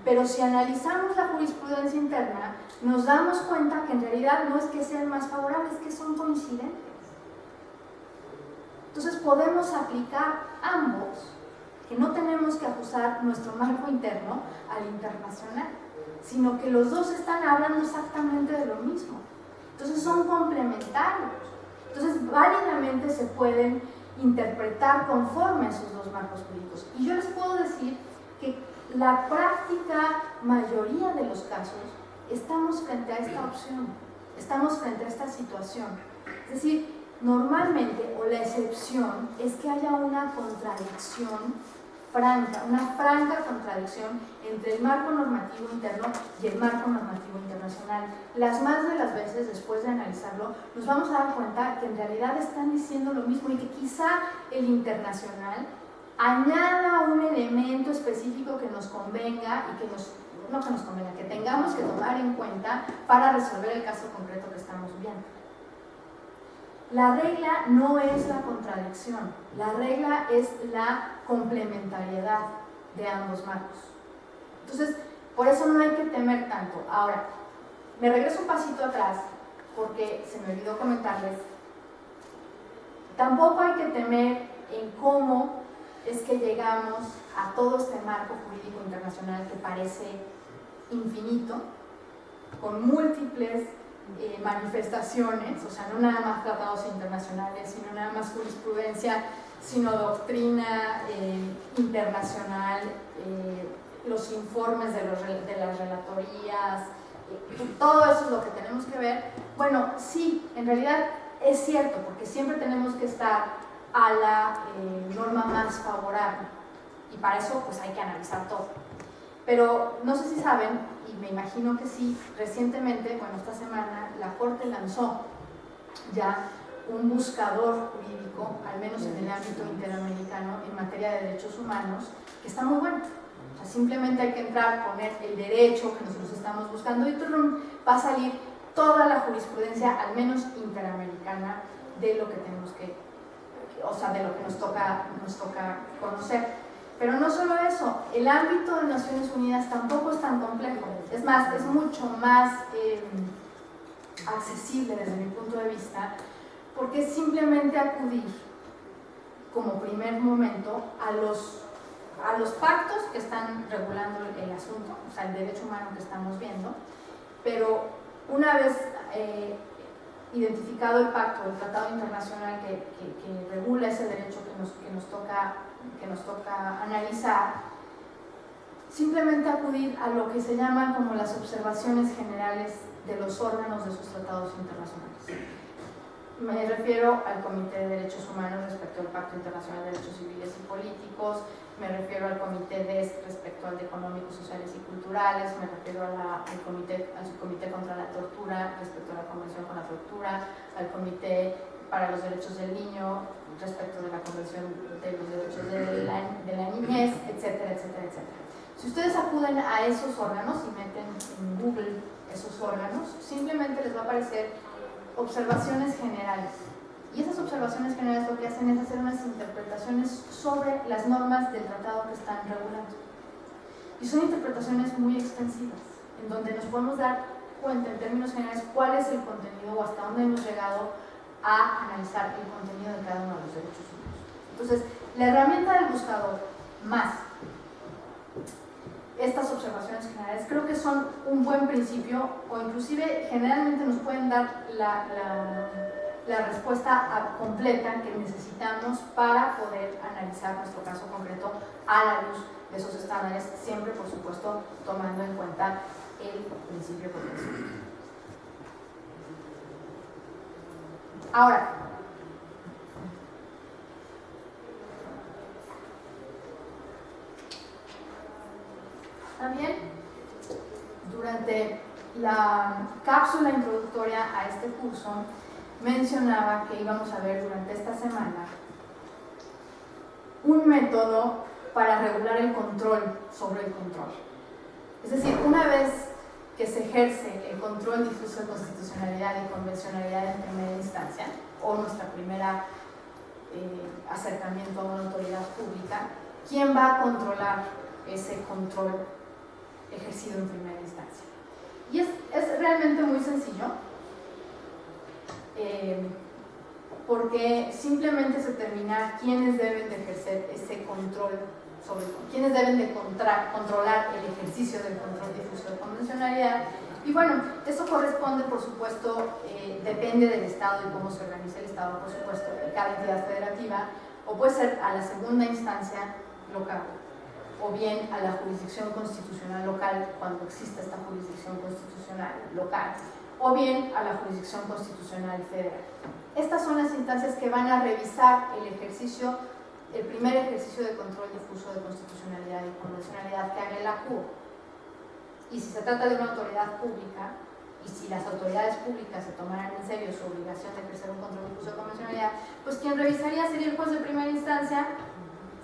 Pero si analizamos la jurisprudencia interna, nos damos cuenta que en realidad no es que sean más favorables, es que son coincidentes. Entonces podemos aplicar ambos, que no tenemos que ajustar nuestro marco interno al internacional, sino que los dos están hablando exactamente de lo mismo. Entonces son complementarios. Entonces válidamente se pueden interpretar conforme a esos dos marcos jurídicos. Y yo les puedo decir que la práctica mayoría de los casos estamos frente a esta opción, estamos frente a esta situación. Es decir, normalmente, o la excepción, es que haya una contradicción franca, una franca contradicción entre el marco normativo interno y el marco normativo internacional. Las más de las veces, después de analizarlo, nos vamos a dar cuenta que en realidad están diciendo lo mismo y que quizá el internacional añada un elemento específico que nos convenga y que tengamos que tomar en cuenta para resolver el caso concreto que estamos viendo. La regla no es la contradicción, la regla es la complementariedad de ambos marcos. Entonces, por eso no hay que temer tanto. Ahora, me regreso un pasito atrás porque se me olvidó comentarles. Tampoco hay que temer en cómo es que llegamos a todo este marco jurídico internacional que parece infinito, con múltiples manifestaciones, o sea, no nada más tratados internacionales, sino nada más jurisprudencia, sino doctrina internacional, los informes de las relatorías, todo eso es lo que tenemos que ver. Bueno, sí, en realidad es cierto, porque siempre tenemos que estar a la norma más favorable, y para eso pues hay que analizar todo. Pero no sé si saben, y me imagino que sí, recientemente, bueno, esta semana, la Corte lanzó ya un buscador jurídico, al menos en el ámbito interamericano, en materia de derechos humanos, que está muy bueno. O sea, simplemente hay que entrar, poner el derecho que nosotros estamos buscando y va a salir toda la jurisprudencia, al menos interamericana, de lo que tenemos que, o sea, de lo que nos toca conocer. Pero no solo eso, el ámbito de Naciones Unidas tampoco es tan complejo. Es más, es mucho más accesible desde mi punto de vista, porque es simplemente acudir como primer momento a los pactos que están regulando el asunto, o sea, el derecho humano que estamos viendo, pero una vez identificado el pacto, el tratado internacional que regula ese derecho que nos toca analizar, simplemente acudir a lo que se llaman como las observaciones generales de los órganos de sus tratados internacionales. Me refiero al Comité de Derechos Humanos respecto al Pacto Internacional de Derechos Civiles y Políticos, me refiero al Comité DESC respecto al de Económicos, Sociales y Culturales, me refiero al Subcomité contra la Tortura respecto a la Convención contra la Tortura, al Comité para los Derechos del Niño respecto de la Convención de los Derechos de la Niñez, etcétera, etcétera, etcétera. Si ustedes acuden a esos órganos y meten en Google esos órganos, simplemente les va a aparecer observaciones generales. Y esas observaciones generales lo que hacen es hacer unas interpretaciones sobre las normas del tratado que están regulando. Y son interpretaciones muy extensivas, en donde nos podemos dar cuenta en términos generales cuál es el contenido o hasta dónde hemos llegado a analizar el contenido de cada uno de los derechos humanos. Entonces, la herramienta del buscador más estas observaciones generales creo que son un buen principio, o inclusive generalmente nos pueden dar la respuesta completa que necesitamos para poder analizar nuestro caso concreto a la luz de esos estándares, siempre por supuesto tomando en cuenta el principio de protección. Ahora, también durante la cápsula introductoria a este curso mencionaba que íbamos a ver durante esta semana un método para regular el control sobre el control. Es decir, una vez que se ejerce el control difuso de constitucionalidad y convencionalidad en primera instancia, o nuestra primera acercamiento a una autoridad pública, ¿quién va a controlar ese control ejercido en primera instancia? Y es realmente muy sencillo, porque simplemente es determinar quiénes deben de ejercer ese control quiénes deben de controlar el ejercicio del control difuso de convencionalidad. Y bueno, eso corresponde, por supuesto, depende del Estado y cómo se organiza el Estado, por supuesto, de cada entidad federativa, o puede ser a la segunda instancia local, o bien a la jurisdicción constitucional local, cuando exista esta jurisdicción constitucional local, o bien a la jurisdicción constitucional federal. Estas son las instancias que van a revisar el primer ejercicio de control difuso de constitucionalidad y convencionalidad que haga el ACUO. Y si se trata de una autoridad pública, y si las autoridades públicas se tomaran en serio su obligación de ejercer un control difuso de convencionalidad, pues quien revisaría sería el juez de primera instancia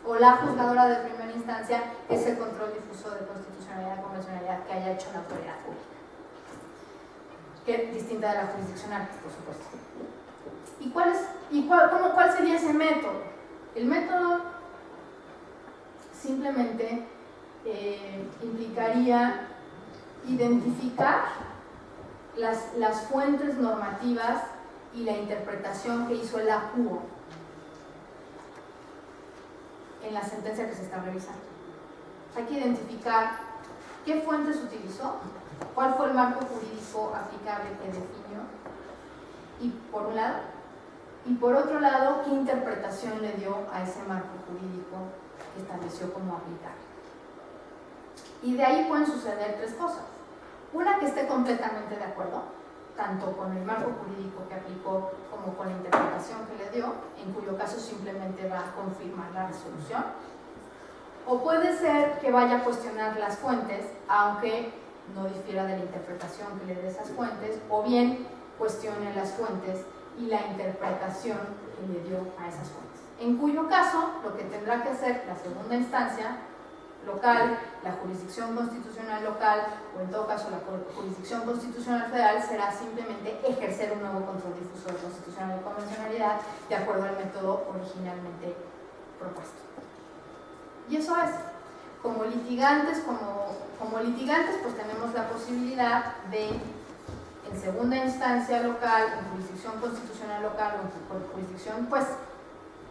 o la juzgadora de primera instancia ese control difuso de constitucionalidad y convencionalidad que haya hecho la autoridad pública, que es distinta de la jurisdiccional, por supuesto. ¿Y cuál sería ese método? El método simplemente implicaría identificar las fuentes normativas y la interpretación que hizo el ACUO en la sentencia que se está revisando. Hay que identificar qué fuentes utilizó, cuál fue el marco jurídico aplicable que definió, y por un lado, y por otro lado, qué interpretación le dio a ese marco jurídico que estableció como aplicable. Y de ahí pueden suceder tres cosas. Una, que esté completamente de acuerdo, tanto con el marco jurídico que aplicó como con la interpretación que le dio, en cuyo caso simplemente va a confirmar la resolución. O puede ser que vaya a cuestionar las fuentes, aunque no difiera de la interpretación que le dé esas fuentes, o bien cuestione las fuentes y la interpretación que le dio a esas fuentes. En cuyo caso, lo que tendrá que hacer la segunda instancia local, la jurisdicción constitucional local, o en todo caso la jurisdicción constitucional federal, será simplemente ejercer un nuevo control difuso de constitucionalidad y convencionalidad de acuerdo al método originalmente propuesto. Y eso es, como litigantes, pues tenemos la posibilidad de en segunda instancia local, en jurisdicción constitucional local o en jurisdicción, pues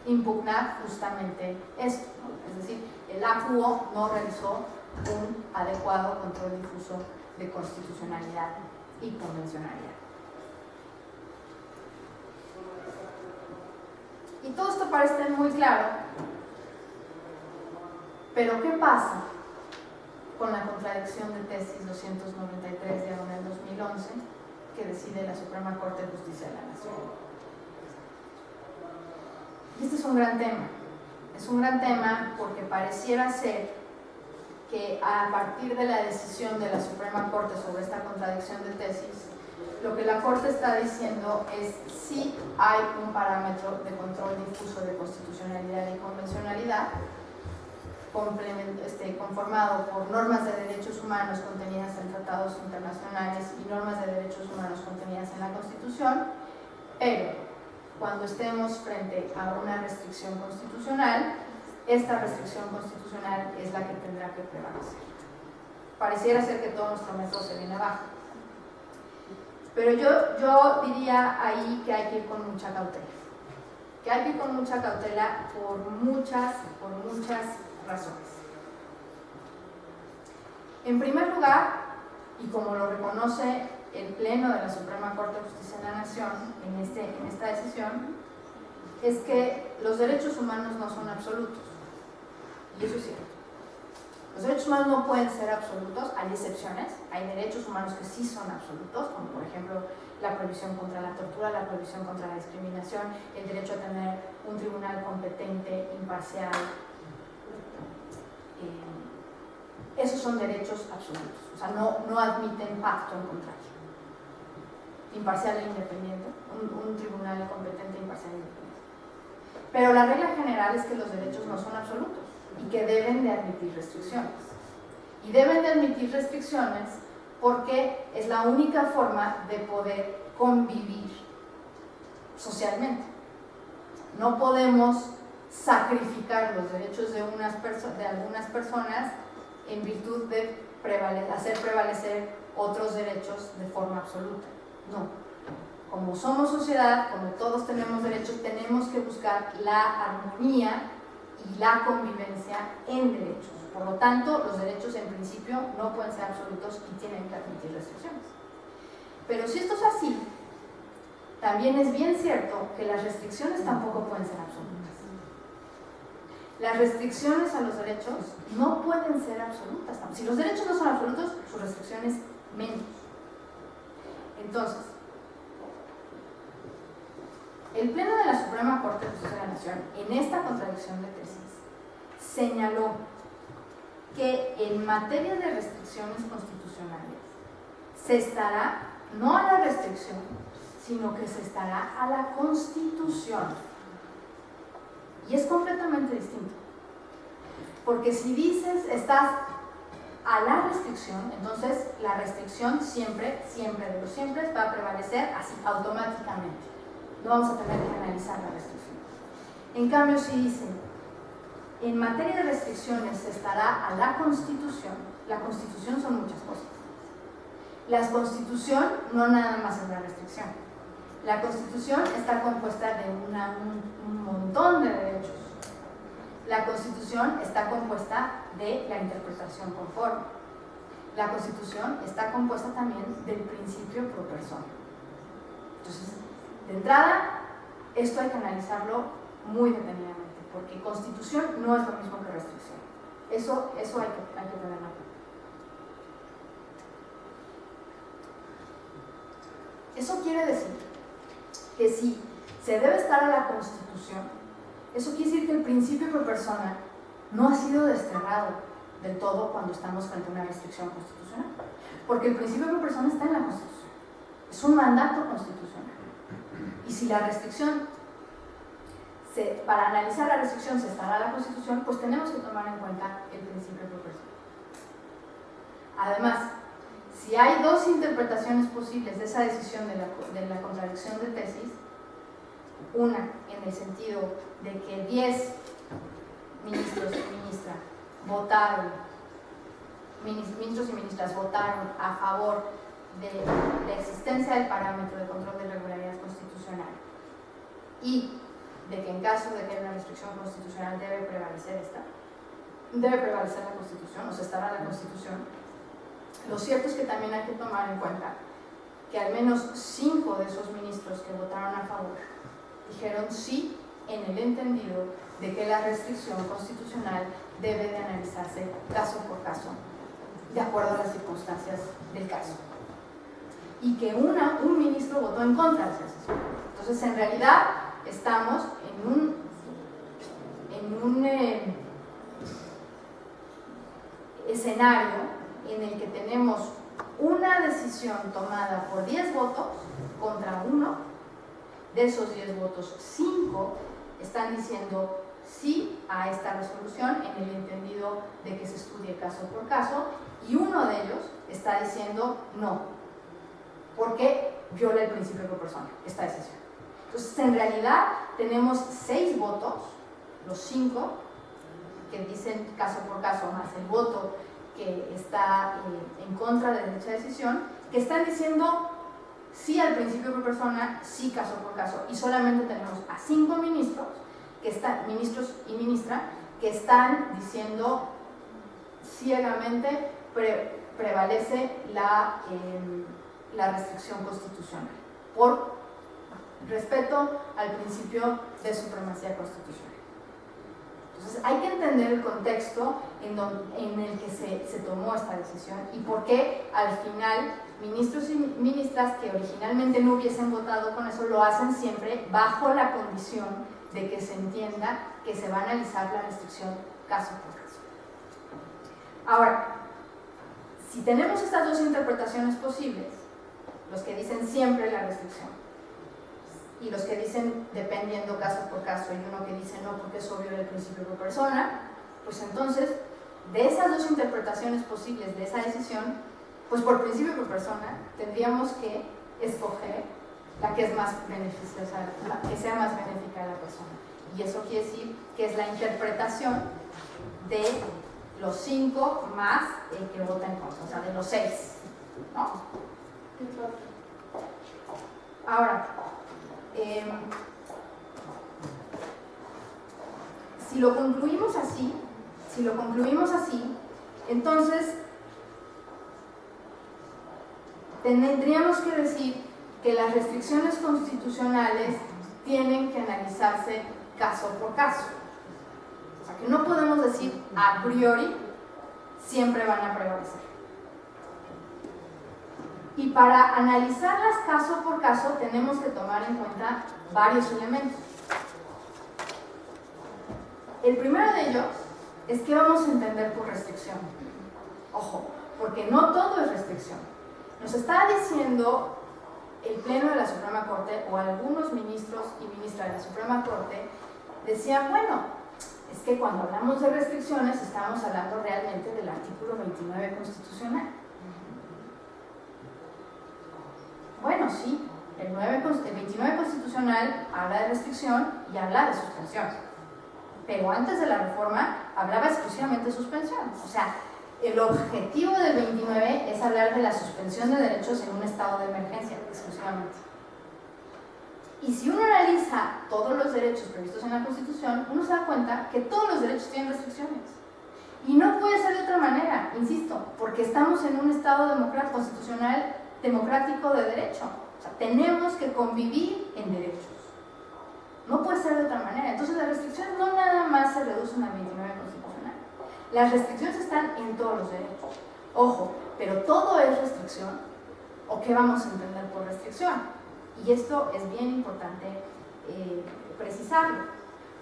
impugnar justamente esto, ¿no? Es decir, el ACUO no realizó un adecuado control difuso de constitucionalidad y convencionalidad. Y todo esto parece muy claro, pero ¿qué pasa con la contradicción de tesis 293/2011 que decide la Suprema Corte de Justicia de la Nación? Y este es un gran tema. Es un gran tema porque pareciera ser que a partir de la decisión de la Suprema Corte sobre esta contradicción de tesis, lo que la Corte está diciendo es si hay un parámetro de control difuso de constitucionalidad y convencionalidad conformado por normas de derechos humanos contenidas en tratados internacionales y normas de derechos humanos contenidas en la Constitución, pero cuando estemos frente a una restricción constitucional, esta restricción constitucional es la que tendrá que prevalecer. Pareciera ser que todo nuestro método se viene abajo. Pero yo diría ahí que hay que ir con mucha cautela. Que hay que ir con mucha cautela por muchas razones. En primer lugar, y como lo reconoce el Pleno de la Suprema Corte de Justicia de la Nación en esta decisión, es que los derechos humanos no son absolutos. Y eso es cierto. Los derechos humanos no pueden ser absolutos, hay excepciones, hay derechos humanos que sí son absolutos, como por ejemplo la prohibición contra la tortura, la prohibición contra la discriminación, el derecho a tener un tribunal competente, imparcial. Esos son derechos absolutos, o sea, no admiten pacto en contrario. Imparcial e independiente, un tribunal competente, imparcial e independiente. Pero la regla general es que los derechos no son absolutos y que deben de admitir restricciones. Y deben de admitir restricciones porque es la única forma de poder convivir socialmente. No podemos sacrificar los derechos de algunas personas en virtud de hacer prevalecer otros derechos de forma absoluta. No. Como somos sociedad, como todos tenemos derechos, tenemos que buscar la armonía y la convivencia en derechos. Por lo tanto, los derechos en principio no pueden ser absolutos y tienen que admitir restricciones. Pero si esto es así, también es bien cierto que las restricciones tampoco pueden ser absolutas. Las restricciones a los derechos no pueden ser absolutas. Si los derechos no son absolutos, sus restricciones menos. Entonces, el Pleno de la Suprema Corte de Justicia de la Nación, en esta contradicción de tesis, señaló que en materia de restricciones constitucionales se estará no a la restricción, sino que se estará a la Constitución. Y es completamente distinto. Porque si dices estás a la restricción, entonces la restricción siempre de los siempre va a prevalecer así automáticamente. No vamos a tener que analizar la restricción. En cambio, si dicen en materia de restricciones se estará a la Constitución, la Constitución son muchas cosas. La Constitución no nada más es la restricción. La Constitución está compuesta de un montón de derechos. La Constitución está compuesta de la interpretación conforme. La Constitución está compuesta también del principio pro persona. Entonces, de entrada, esto hay que analizarlo muy detenidamente, porque Constitución no es lo mismo que restricción. Eso hay que tenerlo en cuenta. Eso quiere decir que si se debe estar a la Constitución, eso quiere decir que el principio pro persona no ha sido desterrado del todo cuando estamos frente a una restricción constitucional, porque el principio pro persona está en la Constitución, es un mandato constitucional. Y si la restricción, para analizar la restricción se estará a la Constitución, pues tenemos que tomar en cuenta el principio pro persona. Además, si hay dos interpretaciones posibles de esa decisión de la contradicción de tesis, una en el sentido de que 10 ministros y ministras votaron a favor de la existencia del parámetro de control de regularidad constitucional y de que en caso de que haya una restricción constitucional debe prevalecer la Constitución, o sea, estará la Constitución. Lo cierto es que también hay que tomar en cuenta que al menos 5 de esos ministros que votaron a favor dijeron sí en el entendido de que la restricción constitucional debe de analizarse caso por caso, de acuerdo a las circunstancias del caso. Y que un ministro votó en contra de esa decisión. Entonces, en realidad, estamos en un escenario en el que tenemos una decisión tomada por 10 votos contra 1. De esos 10 votos, 5 están diciendo sí a esta resolución en el entendido de que se estudie caso por caso, y uno de ellos está diciendo no, porque viola el principio de persona, esta decisión. Entonces, en realidad, tenemos 6 votos, los 5 que dicen caso por caso, más el voto que está en contra de dicha decisión, que están diciendo sí al principio por persona, sí caso por caso, y solamente tenemos a 5 ministros y ministra, que están diciendo ciegamente prevalece la restricción constitucional, por respeto al principio de supremacía constitucional. Entonces, hay que entender el contexto en el que se tomó esta decisión y por qué al final ministros y ministras que originalmente no hubiesen votado con eso lo hacen siempre bajo la condición de que se entienda que se va a analizar la restricción caso por caso. Ahora, si tenemos estas dos interpretaciones posibles, los que dicen siempre la restricción y los que dicen dependiendo caso por caso, y uno que dice no porque es obvio el principio por persona, pues entonces de esas dos interpretaciones posibles de esa decisión, pues por principio por persona tendríamos que escoger la que es más beneficiosa, la que sea más benéfica a la persona, y eso quiere decir que es la interpretación de los 5 más el que vota en contra, o sea, de los 6, ¿no? Ahora, si lo concluimos así, entonces tendríamos que decir que las restricciones constitucionales tienen que analizarse caso por caso. O sea, que no podemos decir a priori siempre van a prevalecer. Y para analizarlas caso por caso tenemos que tomar en cuenta varios elementos. El primero de ellos es que vamos a entender por restricción. Ojo, porque no todo es restricción. Nos está diciendo el Pleno de la Suprema Corte, o algunos ministros y ministras de la Suprema Corte, decían, bueno, es que cuando hablamos de restricciones estamos hablando realmente del artículo 29 constitucional. Bueno, sí, el 29 constitucional habla de restricción y habla de suspensión, pero antes de la reforma hablaba exclusivamente de suspensión. O sea, el objetivo del 29 es hablar de la suspensión de derechos en un estado de emergencia, exclusivamente. Y si uno analiza todos los derechos previstos en la Constitución, uno se da cuenta que todos los derechos tienen restricciones. Y no puede ser de otra manera, insisto, porque estamos en un estado constitucional democrático de derecho. O sea, tenemos que convivir en derechos. No puede ser de otra manera. Entonces las restricciones no nada más se reducen al 29 constitucional. Las restricciones están en todos los derechos. Ojo, pero todo es restricción. ¿O qué vamos a entender por restricción? Y esto es bien importante precisarlo.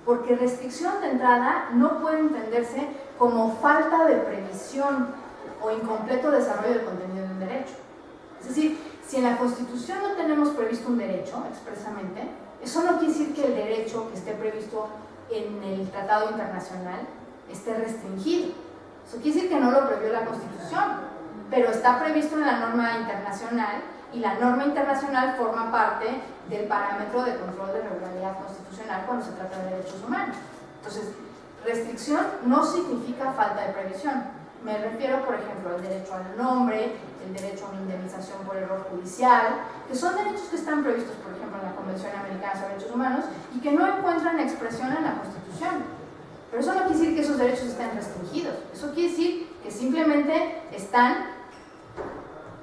Porque restricción de entrada no puede entenderse como falta de previsión o incompleto desarrollo del contenido de un derecho. Es decir, si en la Constitución no tenemos previsto un derecho expresamente, eso no quiere decir que el derecho que esté previsto en el Tratado Internacional esté restringido. Eso quiere decir que no lo previó la Constitución, pero está previsto en la norma internacional, y la norma internacional forma parte del parámetro de control de regularidad constitucional cuando se trata de derechos humanos. Entonces, restricción no significa falta de previsión. Me refiero, por ejemplo, al derecho al nombre, el derecho a una indemnización por error judicial, que son derechos que están previstos, por ejemplo, en la Convención Americana sobre Derechos Humanos y que no encuentran expresión en la Constitución. Pero eso no quiere decir que esos derechos estén restringidos. Eso quiere decir que simplemente están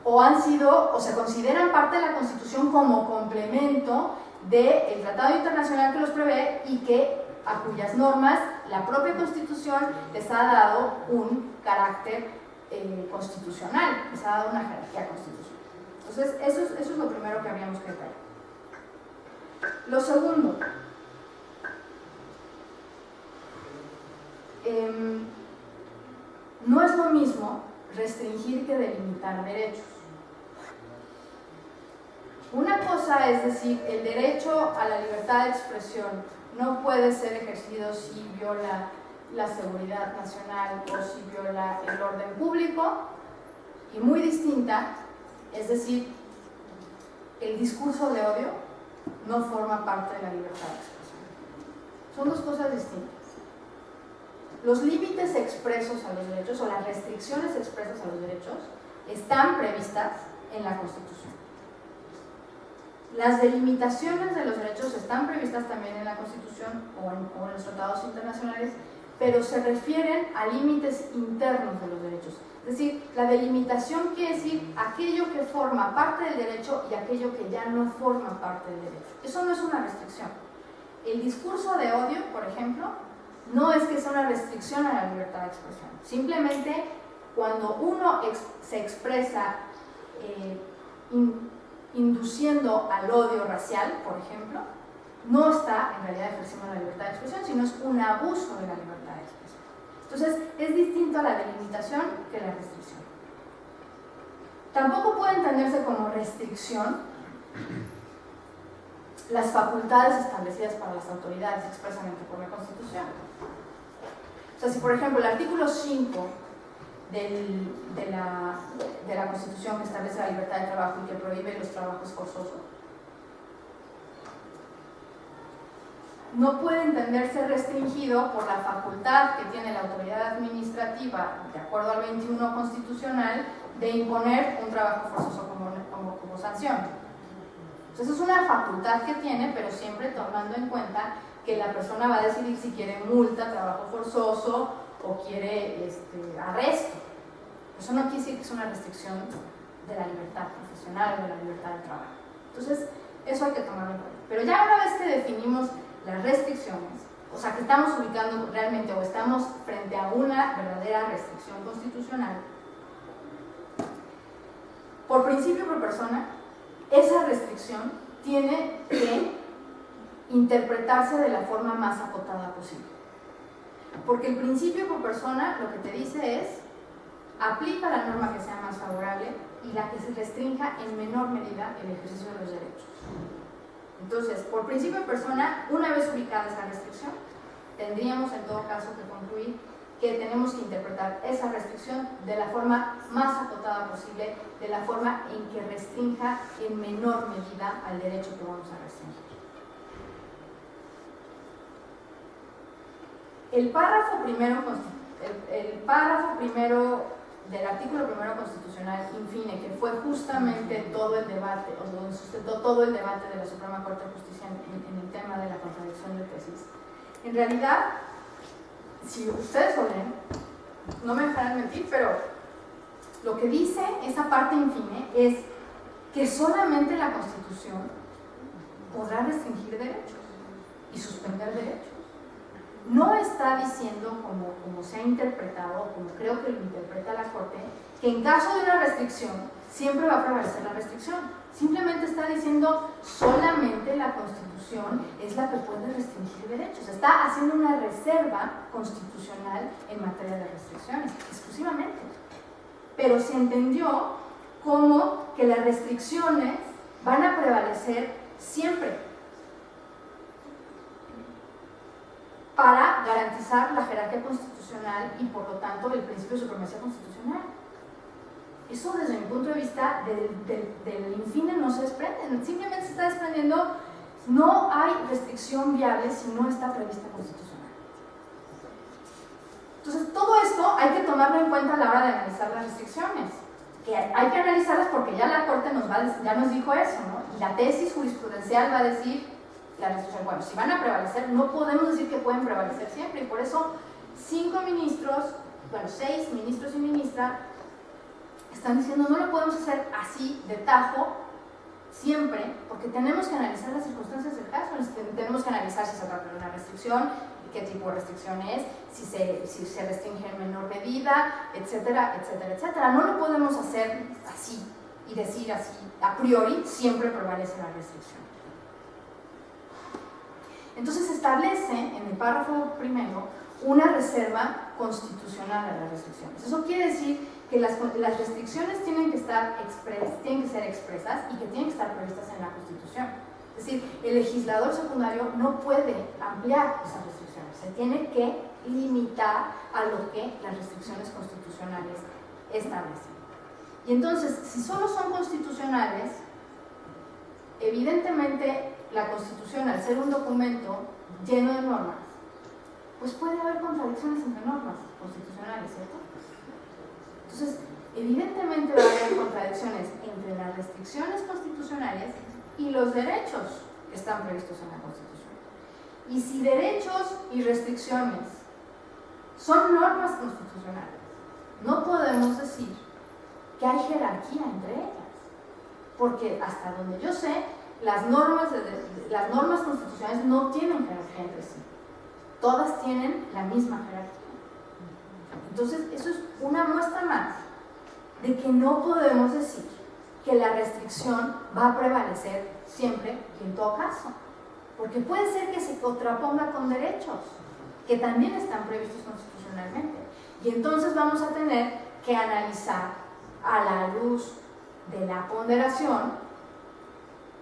o han sido o se consideran parte de la Constitución como complemento del Tratado Internacional que los prevé y que a cuyas normas la propia Constitución les ha dado un carácter constitucional, les ha dado una jerarquía constitucional. Entonces, eso es lo primero que habríamos que traer. Lo segundo, no es lo mismo restringir que delimitar derechos. Una cosa es decir, el derecho a la libertad de expresión no puede ser ejercido si viola la seguridad nacional o si viola el orden público, y muy distinta, es decir, el discurso de odio no forma parte de la libertad de expresión. Son dos cosas distintas. Los límites expresos a los derechos o las restricciones expresas a los derechos están previstas en la Constitución. Las delimitaciones de los derechos están previstas también en la Constitución o en los tratados internacionales, pero se refieren a límites internos de los derechos. Es decir, la delimitación quiere decir aquello que forma parte del derecho y aquello que ya no forma parte del derecho. Eso no es una restricción. El discurso de odio, por ejemplo, no es que sea una restricción a la libertad de expresión. Simplemente cuando uno se expresa induciendo al odio racial, por ejemplo, no está en realidad ejerciendo la libertad de expresión, sino es un abuso de la libertad de expresión. Entonces, es distinto a la delimitación que la restricción. Tampoco puede entenderse como restricción las facultades establecidas para las autoridades expresamente por la Constitución. O sea, si por ejemplo el artículo 5 de la Constitución que establece la libertad de trabajo y que prohíbe los trabajos forzosos, no puede entenderse restringido por la facultad que tiene la autoridad administrativa, de acuerdo al 21 constitucional, de imponer un trabajo forzoso como sanción. Entonces es una facultad que tiene, pero siempre tomando en cuenta que la persona va a decidir si quiere multa, trabajo forzoso o quiere arresto. Eso no quiere decir que es una restricción de la libertad profesional o de la libertad de trabajo. Entonces, eso hay que tomarlo en cuenta. Pero ya una vez que definimos las restricciones, o sea, que estamos ubicando realmente o estamos frente a una verdadera restricción constitucional, por principio por persona, esa restricción tiene que interpretarse de la forma más acotada posible. Porque el principio por persona lo que te dice es: aplica la norma que sea más favorable y la que se restrinja en menor medida el ejercicio de los derechos. Entonces, por principio de persona, una vez ubicada esa restricción, tendríamos en todo caso que concluir que tenemos que interpretar esa restricción de la forma más acotada posible, de la forma en que restrinja en menor medida al derecho que vamos a restringir. El párrafo primero del artículo primero constitucional, infine, que fue justamente todo el debate, o donde sustentó todo el debate de la Suprema Corte de Justicia en el tema de la contradicción de tesis, en realidad, si ustedes lo leen, no me dejarán mentir, pero lo que dice esa parte infine es que solamente la Constitución podrá restringir derechos y suspender derechos. No está diciendo, como se ha interpretado, como creo que lo interpreta la Corte, que en caso de una restricción siempre va a prevalecer la restricción. Simplemente está diciendo solamente la Constitución es la que puede restringir derechos. Está haciendo una reserva constitucional en materia de restricciones, exclusivamente. Pero se entendió como que las restricciones van a prevalecer siempre, para garantizar la jerarquía constitucional y por lo tanto el principio de supremacía constitucional. Eso desde mi punto de vista del infine no se desprende, simplemente se está desprendiendo, no hay restricción viable si no está prevista constitucional. Entonces, todo esto hay que tomarlo en cuenta a la hora de analizar las restricciones. Que hay que analizarlas porque ya la Corte ya nos dijo eso, ¿no? Y la tesis jurisprudencial va a decir, la restricción, bueno, si van a prevalecer, no podemos decir que pueden prevalecer siempre, y por eso 6 ministros y ministra, están diciendo no lo podemos hacer así de tajo siempre, porque tenemos que analizar las circunstancias del caso, tenemos que analizar si se trata de una restricción, qué tipo de restricción es, si se restringe en menor medida, etcétera, etcétera, etcétera. No lo podemos hacer así y decir así, a priori, siempre prevalece la restricción. Entonces se establece en el párrafo primero una reserva constitucional a las restricciones. Eso quiere decir que las restricciones tienen que ser expresas y que tienen que estar previstas en la Constitución. Es decir, el legislador secundario no puede ampliar esas restricciones, se tiene que limitar a lo que las restricciones constitucionales establecen. Y entonces, si solo son constitucionales, evidentemente la Constitución, al ser un documento lleno de normas, pues puede haber contradicciones entre normas constitucionales, ¿cierto? Entonces, evidentemente va a haber contradicciones entre las restricciones constitucionales y los derechos que están previstos en la Constitución. Y si derechos y restricciones son normas constitucionales, no podemos decir que hay jerarquía entre ellas, porque hasta donde yo sé, las normas constitucionales no tienen jerarquía entre sí, todas tienen la misma jerarquía. Entonces, eso es una muestra más de que no podemos decir que la restricción va a prevalecer siempre y en todo caso, porque puede ser que se contraponga con derechos que también están previstos constitucionalmente, y entonces vamos a tener que analizar a la luz de la ponderación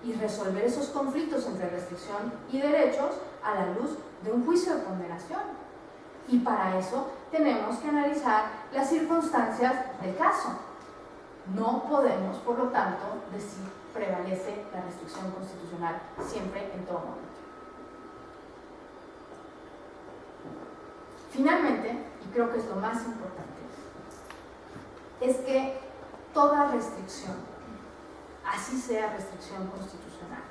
y resolver esos conflictos entre restricción y derechos a la luz de un juicio de ponderación, y para eso tenemos que analizar las circunstancias del caso. No podemos, por lo tanto, decir prevalece la restricción constitucional siempre, en todo momento. Finalmente, y creo que es lo más importante, es que toda restricción, así sea restricción constitucional,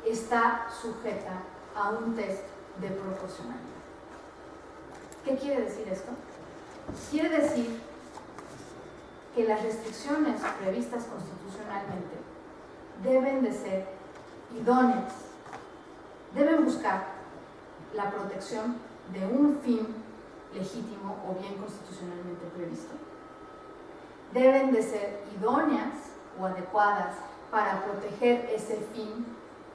está sujeta a un test de proporcionalidad. ¿Qué quiere decir esto? Quiere decir que las restricciones previstas constitucionalmente deben de ser idóneas, deben buscar la protección de un fin legítimo o bien constitucionalmente previsto, deben de ser idóneas o adecuadas para proteger ese fin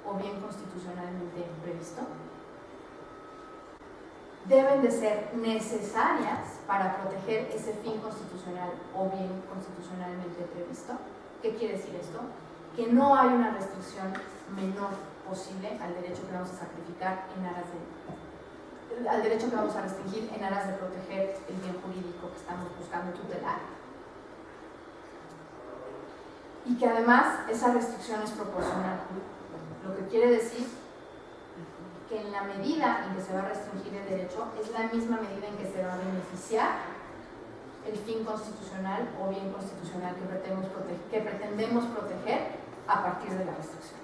o bien constitucionalmente previsto, deben de ser necesarias para proteger ese fin constitucional o bien constitucionalmente previsto. ¿Qué quiere decir esto? Que no hay una restricción menor posible al derecho que vamos a sacrificar al derecho que vamos a restringir en aras de proteger el bien jurídico que estamos buscando tutelar. Y que además esa restricción es proporcional, lo que quiere decir que en la medida en que se va a restringir el derecho es la misma medida en que se va a beneficiar el fin constitucional o bien constitucional que pretendemos proteger a partir de la restricción.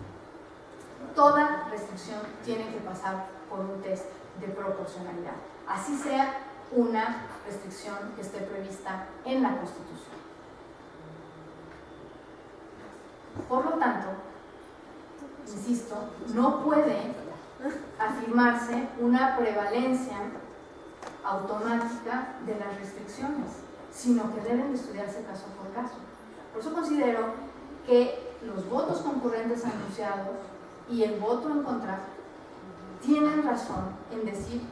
Toda restricción tiene que pasar por un test de proporcionalidad, así sea una restricción que esté prevista en la Constitución. Por lo tanto, insisto, no puede afirmarse una prevalencia automática de las restricciones, sino que deben de estudiarse caso por caso. Por eso considero que los votos concurrentes anunciados y el voto en contra tienen razón en decir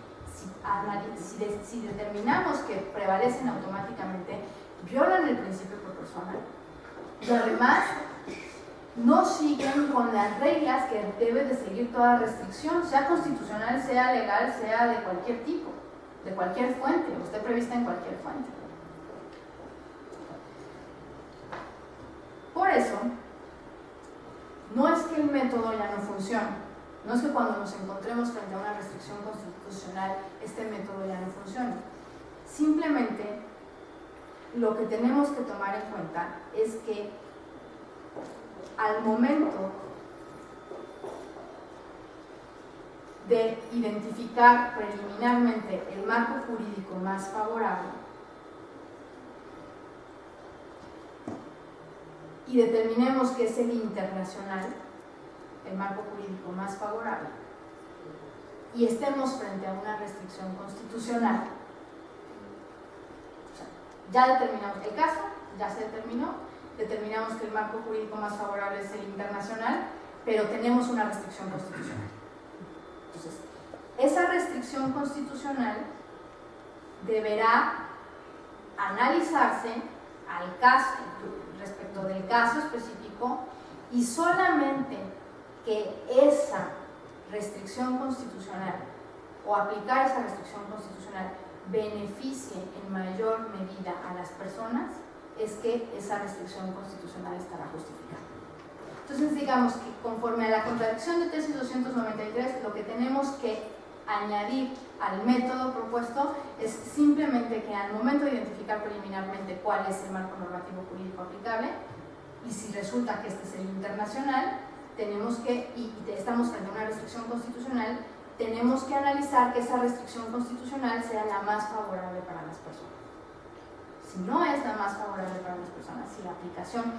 si determinamos que prevalecen automáticamente, violan el principio proporcional y además no siguen con las reglas que debe de seguir toda restricción, sea constitucional, sea legal, sea de cualquier tipo, de cualquier fuente, o esté prevista en cualquier fuente. Por eso, no es que el método ya no funcione, no es que cuando nos encontremos frente a una restricción constitucional, este método ya no funcione, Simplemente lo que tenemos que tomar en cuenta es que al momento de identificar preliminarmente el marco jurídico más favorable y determinemos que es el internacional, el marco jurídico más favorable, y estemos frente a una restricción constitucional, o sea, ya determinamos el caso, ya se determinamos que el marco jurídico más favorable es el internacional, pero tenemos una restricción constitucional. Entonces, esa restricción constitucional deberá analizarse al caso, respecto del caso específico, y solamente que esa restricción constitucional o aplicar esa restricción constitucional beneficie en mayor medida a las personas, es que esa restricción constitucional estará justificada. Entonces, digamos que conforme a la contradicción de tesis 293, lo que tenemos que añadir al método propuesto es simplemente que al momento de identificar preliminarmente cuál es el marco normativo jurídico aplicable, y si resulta que este es el internacional, tenemos que, y estamos frente a una restricción constitucional, tenemos que analizar que esa restricción constitucional sea la más favorable para las personas. Si no es la más favorable para las personas, si la aplicación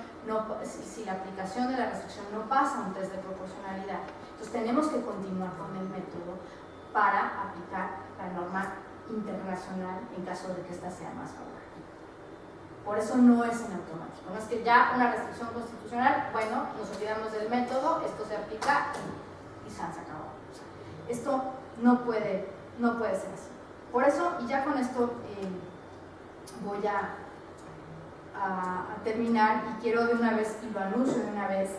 de la restricción no pasa un test de proporcionalidad, entonces tenemos que continuar con el método para aplicar la norma internacional en caso de que ésta sea más favorable. Por eso no es en automático, no es que ya una restricción constitucional, bueno, nos olvidamos del método, esto se aplica y se acabó. O sea, esto no puede ser así. Por eso, y ya con esto voy a terminar, y quiero de una vez, y lo anuncio de una vez,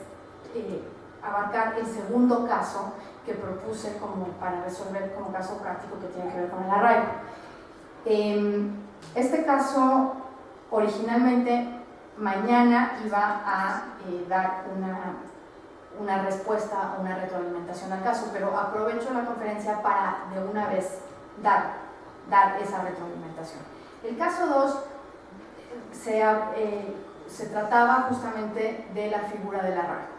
abarcar el segundo caso que propuse como para resolver como caso práctico que tiene que ver con el arraigo. Este caso originalmente mañana iba a dar una respuesta, una retroalimentación al caso, pero aprovecho la conferencia para de una vez dar esa retroalimentación. El caso 2 se trataba justamente de la figura del arraigo,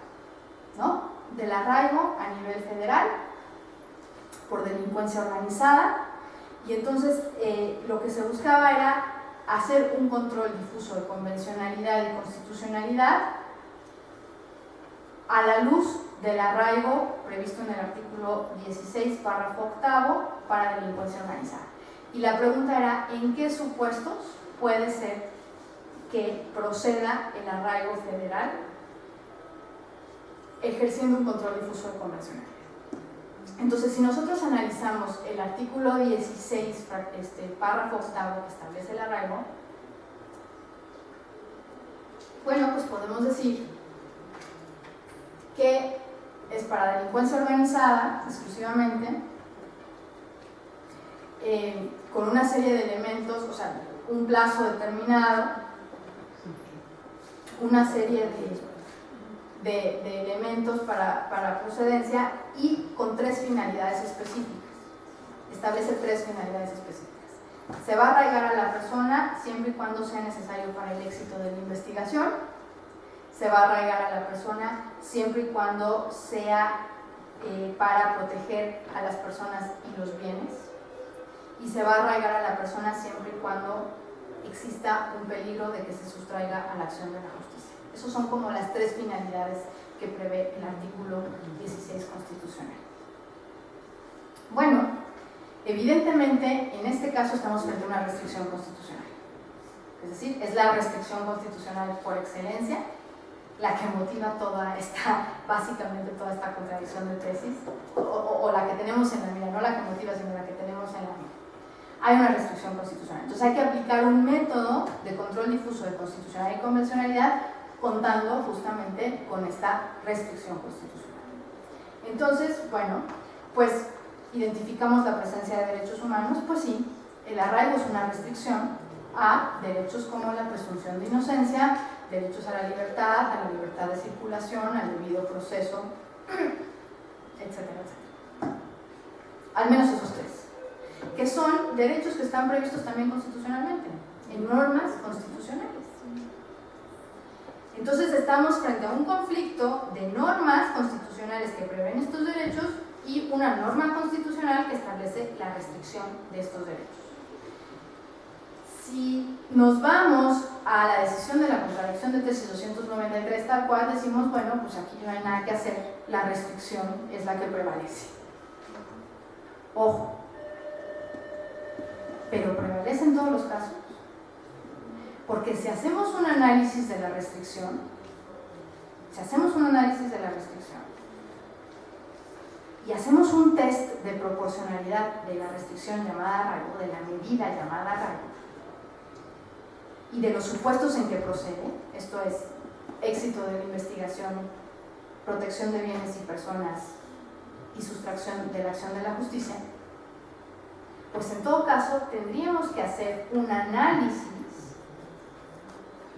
¿no? Del arraigo a nivel federal por delincuencia organizada, y entonces lo que se buscaba era hacer un control difuso de convencionalidad y constitucionalidad a la luz del arraigo previsto en el artículo 16, párrafo 8 para delincuencia organizada. Y la pregunta era, ¿en qué supuestos puede ser que proceda el arraigo federal ejerciendo un control difuso de convencionalidad? Entonces, si nosotros analizamos el artículo 16, párrafo 8 que establece el arraigo, bueno, pues podemos decir que es para delincuencia organizada exclusivamente, con una serie de elementos, o sea, un plazo determinado, una serie de elementos para procedencia, y con 3 finalidades específicas. Establece 3 finalidades específicas. Se va a arraigar a la persona siempre y cuando sea necesario para el éxito de la investigación. Se va a arraigar a la persona siempre y cuando sea para proteger a las personas y los bienes. Y se va a arraigar a la persona siempre y cuando exista un peligro de que se sustraiga a la acción de la justicia. Esas son como las 3 finalidades que prevé el artículo 16 constitucional. Bueno, evidentemente en este caso estamos frente a una restricción constitucional. Es decir, es la restricción constitucional por excelencia la que motiva básicamente toda esta contradicción de tesis, o la que tenemos en la mira, no la que motiva, sino la que tenemos en la mira. Hay una restricción constitucional. Entonces hay que aplicar un método de control difuso de constitucionalidad y convencionalidad contando justamente con esta restricción constitucional. Entonces, bueno, pues identificamos la presencia de derechos humanos, pues sí, el arraigo es una restricción a derechos como la presunción de inocencia, derechos a la libertad de circulación, al debido proceso, etcétera, etcétera. Al menos esos 3. que son derechos que están previstos también constitucionalmente, en normas constitucionales. Entonces estamos frente a un conflicto de normas constitucionales que prevén estos derechos y una norma constitucional que establece la restricción de estos derechos. Si nos vamos a la decisión de la contradicción de tesis 293 tal cual, decimos, bueno, pues aquí no hay nada que hacer, la restricción es la que prevalece. Ojo, pero prevalece en todos los casos, porque si hacemos un análisis de la restricción, y hacemos un test de proporcionalidad de la restricción llamada arraigo, de la medida llamada arraigo, y de los supuestos en que procede, esto es, éxito de la investigación, protección de bienes y personas y sustracción de la acción de la justicia, pues en todo caso tendríamos que hacer un análisis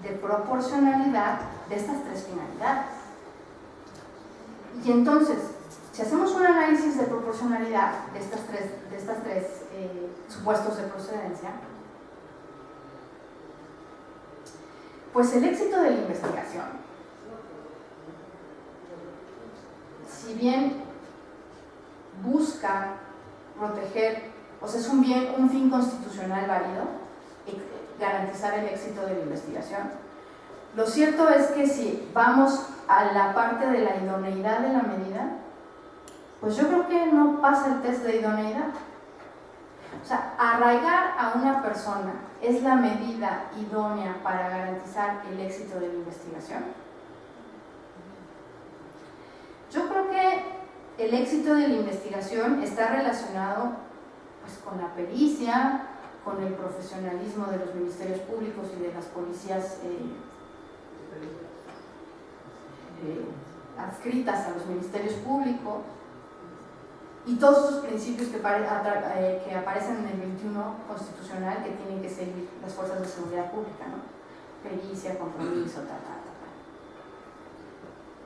de proporcionalidad de estas tres finalidades. Y entonces, si hacemos un análisis de proporcionalidad de estas tres supuestos de procedencia, pues el éxito de la investigación, si bien busca proteger, o sea, es un fin constitucional válido, garantizar el éxito de la investigación, lo cierto es que si vamos a la parte de la idoneidad de la medida, pues yo creo que no pasa el test de idoneidad. O sea, arraigar a una persona es la medida idónea para garantizar el éxito de la investigación. Yo creo que el éxito de la investigación está relacionado pues, con la pericia, con el profesionalismo de los ministerios públicos y de las policías adscritas a los ministerios públicos, y todos esos principios que aparecen en el 21 constitucional que tienen que seguir las fuerzas de seguridad pública, ¿no? Pericia, compromiso,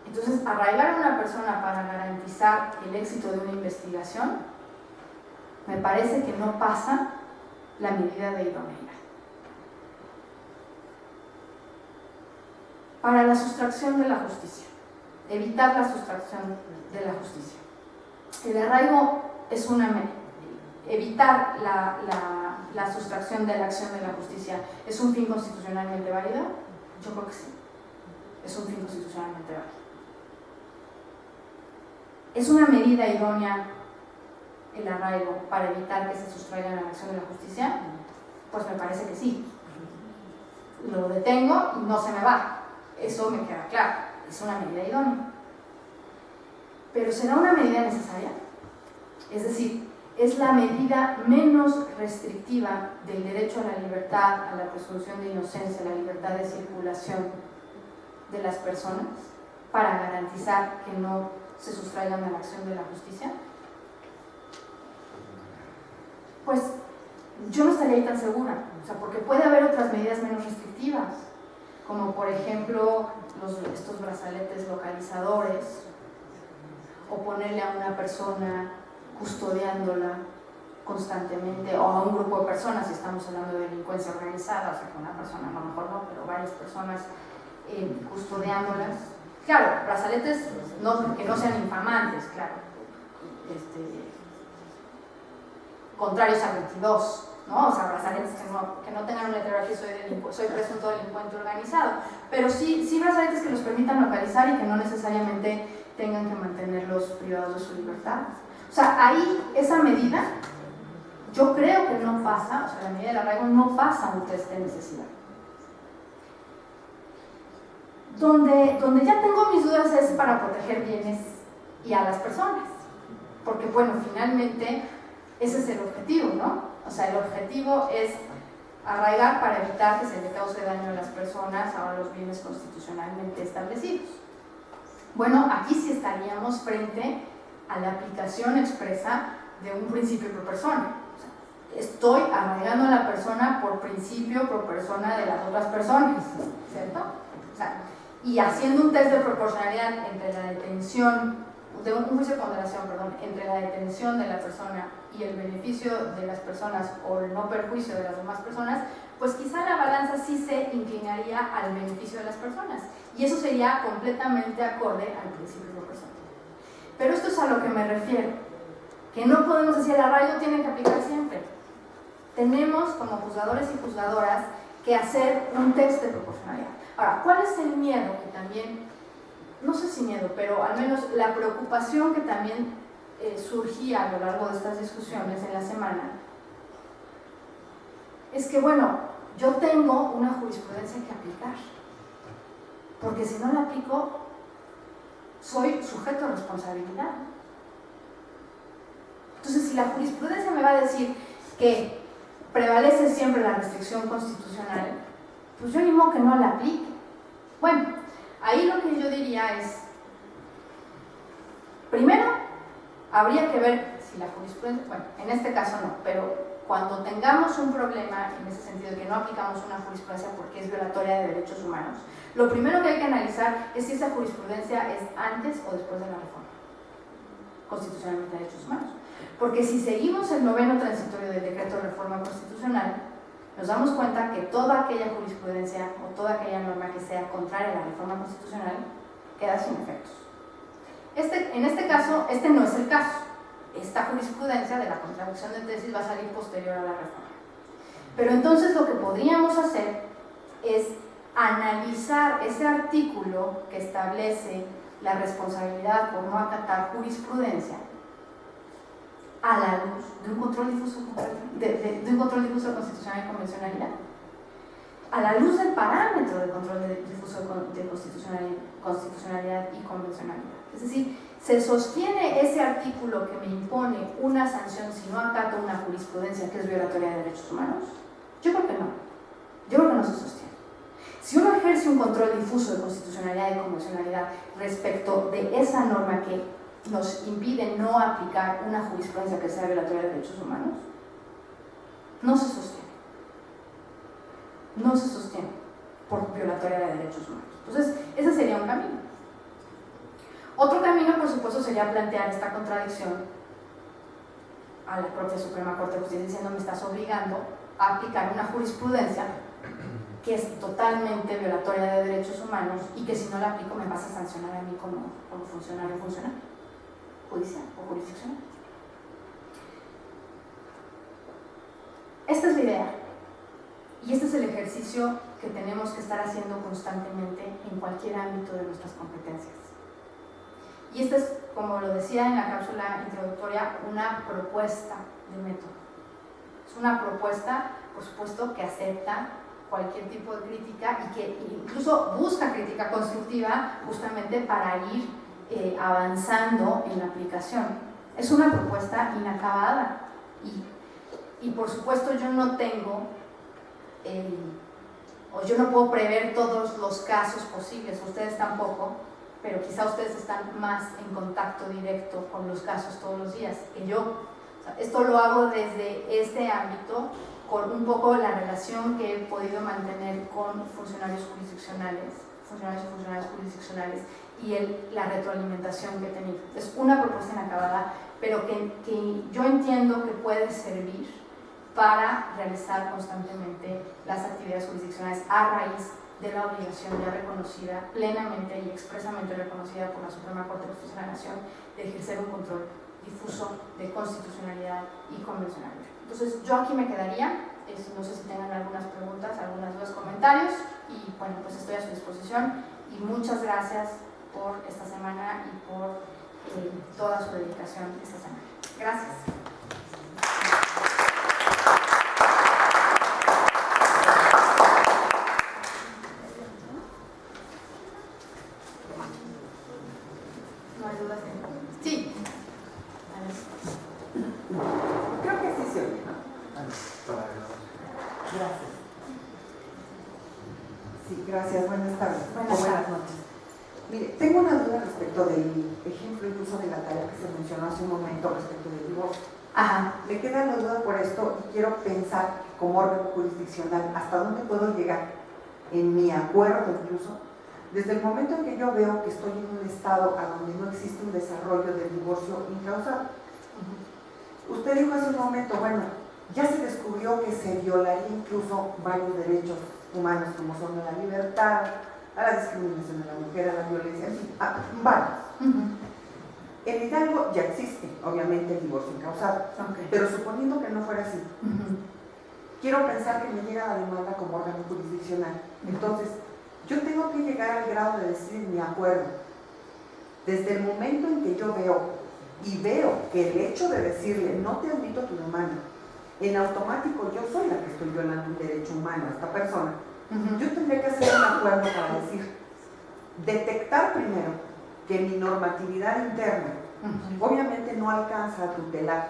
Entonces, arraigar a una persona para garantizar el éxito de una investigación me parece que no pasa la medida de idoneidad. Para la sustracción de la justicia, evitar la sustracción de la justicia. El arraigo es evitar la sustracción de la acción de la justicia, ¿es un fin constitucionalmente válido? Yo creo que sí, es un fin constitucionalmente válido. ¿Es una medida idónea el arraigo para evitar que se sustraigan a la acción de la justicia? Pues me parece que sí. Lo detengo y no se me va, eso me queda claro, es una medida idónea. Pero ¿será una medida necesaria? Es decir, ¿es la medida menos restrictiva del derecho a la libertad, a la presunción de inocencia, a la libertad de circulación de las personas para garantizar que no se sustraigan a la acción de la justicia? Pues yo no estaría ahí tan segura, o sea, porque puede haber otras medidas menos restrictivas, como por ejemplo estos brazaletes localizadores, o ponerle a una persona custodiándola constantemente, o a un grupo de personas, si estamos hablando de delincuencia organizada, o sea, que una persona a lo mejor no, pero varias personas custodiándolas. Claro, brazaletes que no sean infamantes, claro, contrarios a 22, ¿no? O sea, brazaletes que no tengan un letrero aquí, soy presunto delincuente organizado, pero sí brazaletes que los permitan localizar y que no necesariamente tengan que mantenerlos privados de su libertad. O sea, ahí esa medida, yo creo que no pasa, o sea, la medida del arraigo no pasa un test de necesidad. Donde ya tengo mis dudas es para proteger bienes y a las personas, porque bueno, finalmente ese es el objetivo, ¿no? O sea, el objetivo es arraigar para evitar que se le cause daño a las personas o a los bienes constitucionalmente establecidos. Bueno, aquí sí estaríamos frente a la aplicación expresa de un principio pro persona. O sea, estoy arraigando a la persona por principio pro persona de las otras personas, ¿cierto? O sea, y haciendo un test de proporcionalidad entre la detención juicio de ponderación, entre la detención de la persona y el beneficio de las personas o el no perjuicio de las demás personas, pues quizá la balanza sí se inclinaría al beneficio de las personas, y eso sería completamente acorde al principio de proporcionalidad. Pero esto es a lo que me refiero, que no podemos decir el arraigo tiene que aplicar siempre. Tenemos como juzgadores y juzgadoras que hacer un test de proporcionalidad. Ahora, ¿cuál es el miedo que también, no sé si miedo, pero al menos la preocupación que también surgía a lo largo de estas discusiones en la semana? Es que, bueno, yo tengo una jurisprudencia que aplicar, porque si no la aplico, soy sujeto de responsabilidad. Entonces, si la jurisprudencia me va a decir que prevalece siempre la restricción constitucional, pues yo ni modo que no la aplique. Bueno, ahí lo que yo diría es, primero, habría que ver si la jurisprudencia, bueno, en este caso no, pero cuando tengamos un problema en ese sentido de que no aplicamos una jurisprudencia porque es violatoria de derechos humanos, lo primero que hay que analizar es si esa jurisprudencia es antes o después de la reforma constitucionalmente de derechos humanos. Porque si seguimos el 9º transitorio del decreto de reforma constitucional, nos damos cuenta que toda aquella jurisprudencia o toda aquella norma que sea contraria a la reforma constitucional queda sin efectos. En este caso, este no es el caso. Esta jurisprudencia de la contradicción de tesis va a salir posterior a la reforma. Pero entonces lo que podríamos hacer es analizar ese artículo que establece la responsabilidad por no acatar jurisprudencia a la luz de un control difuso de constitucionalidad y convencionalidad, a la luz del parámetro de control difuso de constitucionalidad y convencionalidad. Es decir, ¿se sostiene ese artículo que me impone una sanción si no acato una jurisprudencia que es violatoria de derechos humanos? Yo creo que no. Yo creo que no se sostiene. Si uno ejerce un control difuso de constitucionalidad y convencionalidad respecto de esa norma que nos impide no aplicar una jurisprudencia que sea violatoria de derechos humanos, no se sostiene. No se sostiene por violatoria de derechos humanos. Entonces, ese sería un camino. Otro camino, por supuesto, sería plantear esta contradicción a la propia Suprema Corte de Justicia diciendo me estás obligando a aplicar una jurisprudencia que es totalmente violatoria de derechos humanos y que si no la aplico me vas a sancionar a mí como funcionario o funcionario judicial o jurisdiccional. Esta es la idea y este es el ejercicio que tenemos que estar haciendo constantemente en cualquier ámbito de nuestras competencias. Y esta es, como lo decía en la cápsula introductoria, una propuesta de método. Es una propuesta, por supuesto, que acepta cualquier tipo de crítica y que incluso busca crítica constructiva justamente para ir avanzando en la aplicación. Es una propuesta inacabada y por supuesto yo no tengo o yo no puedo prever todos los casos posibles, ustedes tampoco, pero quizá ustedes están más en contacto directo con los casos todos los días que yo. O sea, esto lo hago desde este ámbito con un poco la relación que he podido mantener con funcionarios jurisdiccionales, funcionarios y funcionarias jurisdiccionales y la retroalimentación que he tenido. Es una propuesta inacabada, pero que yo entiendo que puede servir para realizar constantemente las actividades jurisdiccionales a raíz de la obligación ya reconocida, plenamente y expresamente reconocida por la Suprema Corte de Justicia de la Nación, de ejercer un control difuso de constitucionalidad y convencionalidad. Entonces, yo aquí me quedaría, no sé si tengan algunas preguntas, algunas dudas, comentarios, y bueno, pues estoy a su disposición, y muchas gracias por esta semana y por toda su dedicación esta semana. Gracias. ¿No hay dudas? Sí. Creo que sí se oye, ¿no? Gracias. Sí, gracias. Buenas tardes. Buenas noches. Mire, tengo una duda respecto del ejemplo incluso de la tarea que se mencionó hace un momento respecto del divorcio. Ajá. Me queda la duda por esto y quiero pensar como órgano jurisdiccional hasta dónde puedo llegar en mi acuerdo incluso Desde el momento en que yo veo que estoy en un estado a donde no existe un desarrollo del divorcio incausado. Usted dijo hace un momento, bueno, ya se descubrió que se violaría incluso varios derechos humanos, como son la libertad, a la discriminación de la mujer, a la violencia, en fin, varios. En Hidalgo ya existe, obviamente, el divorcio incausado, pero suponiendo que no fuera así, quiero pensar que me llega la demanda como órgano jurisdiccional. Entonces, yo tengo que llegar al grado de decir mi acuerdo. Desde el momento en que yo veo que el hecho de decirle no te admito tu demanda, en automático yo soy la que estoy violando un derecho humano a esta persona, yo tendría que hacer un acuerdo para decir, detectar primero que mi normatividad interna obviamente no alcanza a tutelar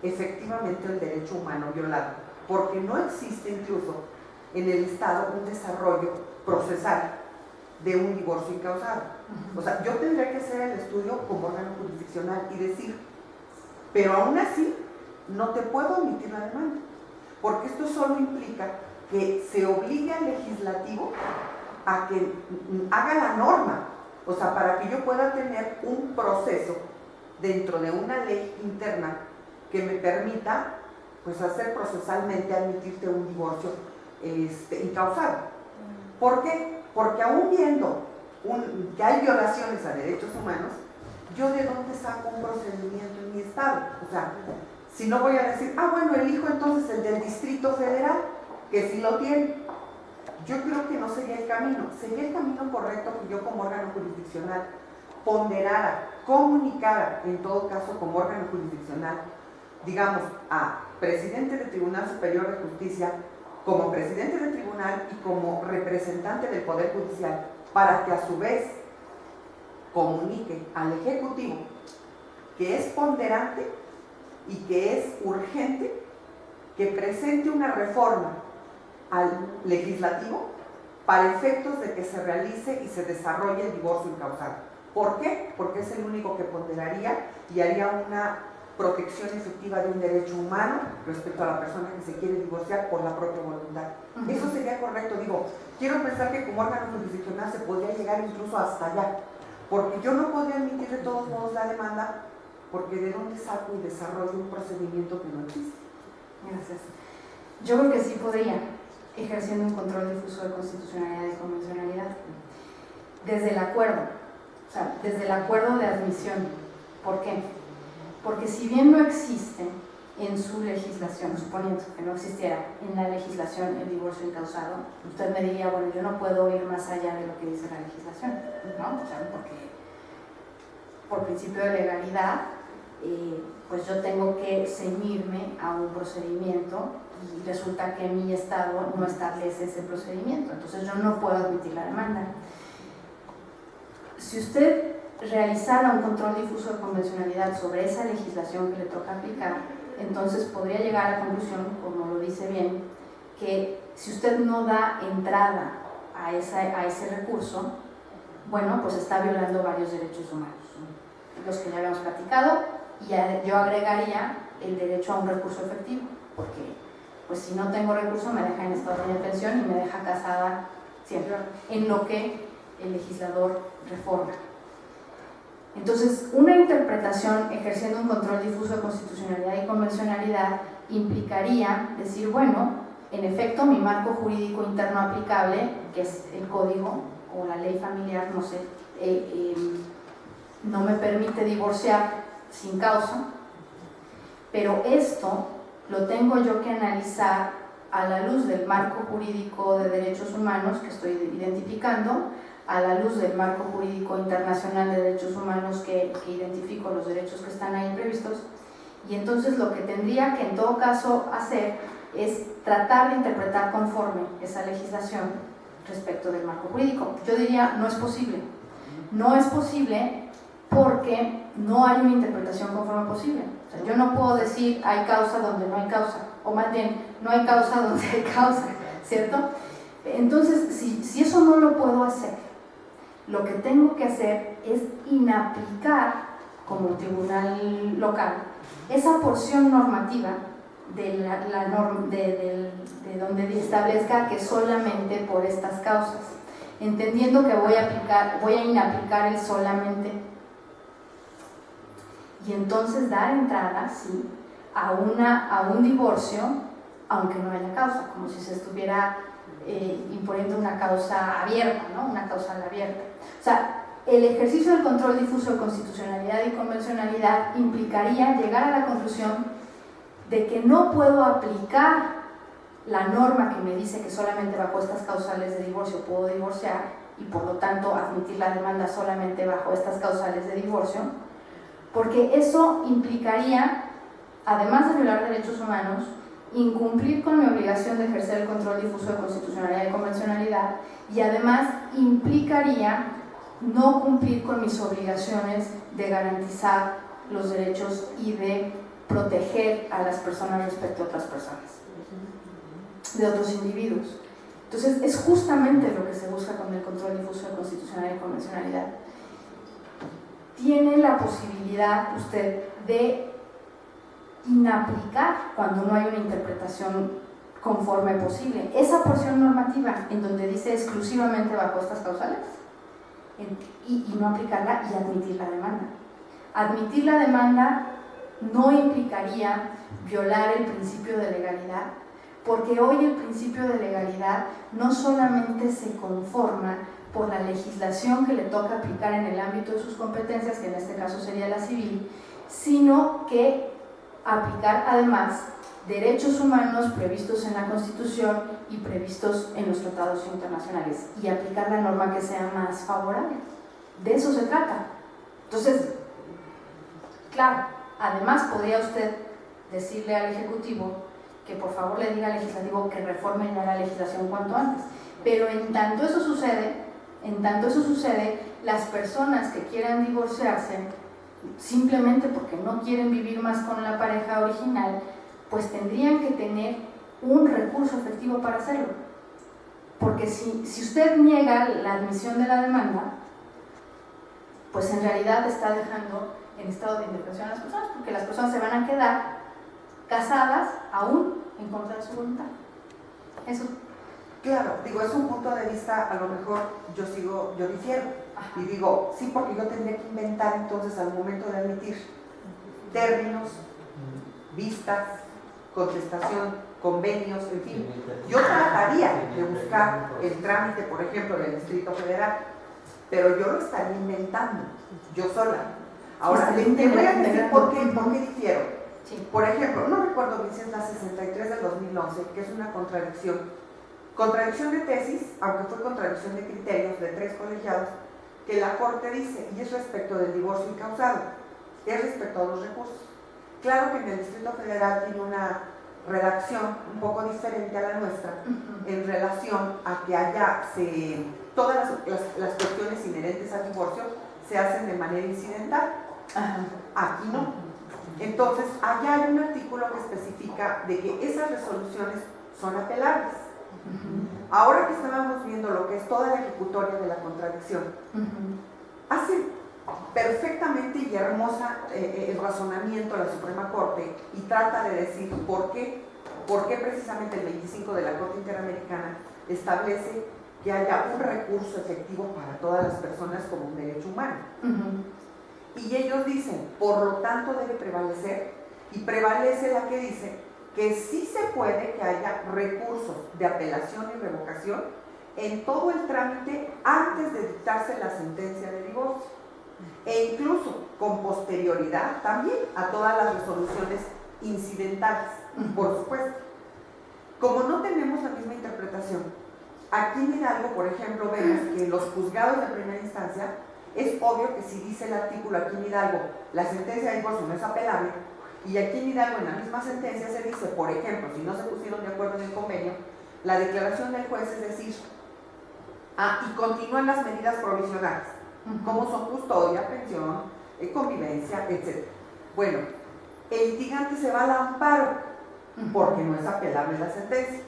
efectivamente el derecho humano violado, porque no existe incluso en el Estado un desarrollo procesal de un divorcio incausado. O sea, yo tendría que hacer el estudio como órgano jurisdiccional y decir, pero aún así no te puedo admitir la demanda, porque esto solo implica que se obligue al legislativo a que haga la norma, o sea, para que yo pueda tener un proceso dentro de una ley interna que me permita, pues, hacer procesalmente admitirte un divorcio incausado. ¿Por qué? Porque aún viendo que hay violaciones a derechos humanos, ¿yo de dónde saco un procedimiento en mi estado? O sea, si no voy a decir, bueno, elijo entonces el del Distrito Federal, que sí lo tiene. Yo creo que no sería el camino. Sería el camino correcto que yo como órgano jurisdiccional ponderara, comunicara, en todo caso como órgano jurisdiccional, digamos, a presidente del Tribunal Superior de Justicia, como presidente del tribunal y como representante del Poder Judicial, para que a su vez comunique al Ejecutivo que es ponderante y que es urgente que presente una reforma al legislativo para efectos de que se realice y se desarrolle el divorcio incausado. ¿Por qué? Porque es el único que ponderaría y haría una protección efectiva de un derecho humano respecto a la persona que se quiere divorciar por la propia voluntad. Eso sería correcto. Digo, quiero pensar que como órgano jurisdiccional se podría llegar incluso hasta allá, porque yo no podría admitir de todos modos la demanda, porque ¿de dónde saco y desarrollo un procedimiento que no existe? Gracias. Yo creo que sí podría, ejerciendo un control difuso de constitucionalidad y convencionalidad, desde el acuerdo, o sea, desde el acuerdo de admisión. ¿Por qué? Porque si bien no existe en su legislación, suponiendo que no existiera en la legislación el divorcio incausado, usted me diría, bueno, yo no puedo ir más allá de lo que dice la legislación, ¿no? O sea, porque por principio de legalidad, pues yo tengo que ceñirme a un procedimiento y resulta que mi estado no establece ese procedimiento, entonces yo no puedo admitir la demanda. Si usted realizara un control difuso de convencionalidad sobre esa legislación que le toca aplicar, entonces podría llegar a la conclusión, como lo dice bien, que si usted no da entrada a ese recurso, bueno, pues está violando varios derechos humanos, los que ya habíamos platicado, y yo agregaría el derecho a un recurso efectivo, porque pues si no tengo recurso me deja en estado de indefensión y me deja casada siempre en lo que el legislador reforma. Entonces, una interpretación ejerciendo un control difuso de constitucionalidad y convencionalidad implicaría decir, bueno, en efecto, mi marco jurídico interno aplicable, que es el código o la ley familiar, no sé, no me permite divorciar sin causa, pero esto lo tengo yo que analizar a la luz del marco jurídico de derechos humanos que estoy identificando, a la luz del marco jurídico internacional de derechos humanos que identifico los derechos que están ahí previstos, y entonces lo que tendría que en todo caso hacer es tratar de interpretar conforme esa legislación respecto del marco jurídico. Yo diría, no es posible. No es posible porque no hay una interpretación conforme posible. O sea, yo no puedo decir hay causa donde no hay causa, o más bien, no hay causa donde hay causa, ¿cierto? Entonces, si eso no lo puedo hacer, lo que tengo que hacer es inaplicar, como tribunal local, esa porción normativa de donde establezca que solamente por estas causas. entendiendo que voy a inaplicar el solamente, y entonces dar entrada, sí, a un divorcio, aunque no haya causa, como si se estuviera imponiendo una causa abierta, ¿no? Una causal abierta. O sea, el ejercicio del control difuso de constitucionalidad y convencionalidad implicaría llegar a la conclusión de que no puedo aplicar la norma que me dice que solamente bajo estas causales de divorcio puedo divorciar y por lo tanto admitir la demanda solamente bajo estas causales de divorcio, porque eso implicaría, además de violar derechos humanos, incumplir con mi obligación de ejercer el control difuso de constitucionalidad y convencionalidad, y además implicaría no cumplir con mis obligaciones de garantizar los derechos y de proteger a las personas respecto a otras personas, de otros individuos. Entonces, es justamente lo que se busca con el control difuso de constitucionalidad y convencionalidad. Tiene la posibilidad usted de inaplicar cuando no hay una interpretación conforme posible esa porción normativa en donde dice exclusivamente bajo estas causales y no aplicarla y admitir la demanda. Admitir la demanda no implicaría violar el principio de legalidad, porque hoy el principio de legalidad no solamente se conforma por la legislación que le toca aplicar en el ámbito de sus competencias, que en este caso sería la civil, sino que aplicar además derechos humanos previstos en la Constitución y previstos en los tratados internacionales y aplicar la norma que sea más favorable. De eso se trata. Entonces, claro, además podría usted decirle al Ejecutivo que por favor le diga al Legislativo que reforme ya la legislación cuanto antes, pero en tanto eso sucede, las personas que quieran divorciarse simplemente porque no quieren vivir más con la pareja original, pues tendrían que tener un recurso efectivo para hacerlo. Porque si usted niega la admisión de la demanda, pues en realidad está dejando en estado de indefensión a las personas, porque las personas se van a quedar casadas aún en contra de su voluntad. Eso. Claro, digo, es un punto de vista, a lo mejor yo difiero. Y digo, sí, porque yo tendría que inventar entonces al momento de admitir términos, vistas, contestación, convenios, en fin. Yo trataría de buscar el trámite, por ejemplo, del Distrito Federal, pero yo lo estaría inventando, yo sola. Ahora, te voy a decir por qué difiero. Sí. Por ejemplo, no recuerdo bien si es la 63 del 2011, que es una contradicción. Contradicción de tesis, aunque fue contradicción de criterios de 3 colegiados, que la Corte dice, y es respecto del divorcio incausado, es respecto a los recursos. Claro que en el Distrito Federal tiene una redacción un poco diferente a la nuestra en relación a que allá todas las cuestiones inherentes al divorcio se hacen de manera incidental. Aquí no. Entonces, allá hay un artículo que especifica de que esas resoluciones son apelables. Ahora que estábamos viendo lo que es toda la ejecutoria de la contradicción, hace perfectamente y hermosa el razonamiento de la Suprema Corte y trata de decir por qué precisamente el 25 de la Corte Interamericana establece que haya un recurso efectivo para todas las personas como un derecho humano. Y ellos dicen, por lo tanto debe prevalecer, y prevalece la que dice que sí se puede que haya recursos de apelación y revocación en todo el trámite antes de dictarse la sentencia de divorcio, e incluso con posterioridad también a todas las resoluciones incidentales, por supuesto. Como no tenemos la misma interpretación, aquí en Hidalgo, por ejemplo, vemos que en los juzgados de primera instancia es obvio que si dice el artículo aquí en Hidalgo, la sentencia de divorcio no es apelable, y aquí en Hidalgo en la misma sentencia se dice, por ejemplo, si no se pusieron de acuerdo en el convenio, la declaración del juez es decir, y continúan las medidas provisionales, como son custodia, pensión, convivencia, etc. Bueno, el litigante se va al amparo porque no es apelable la sentencia.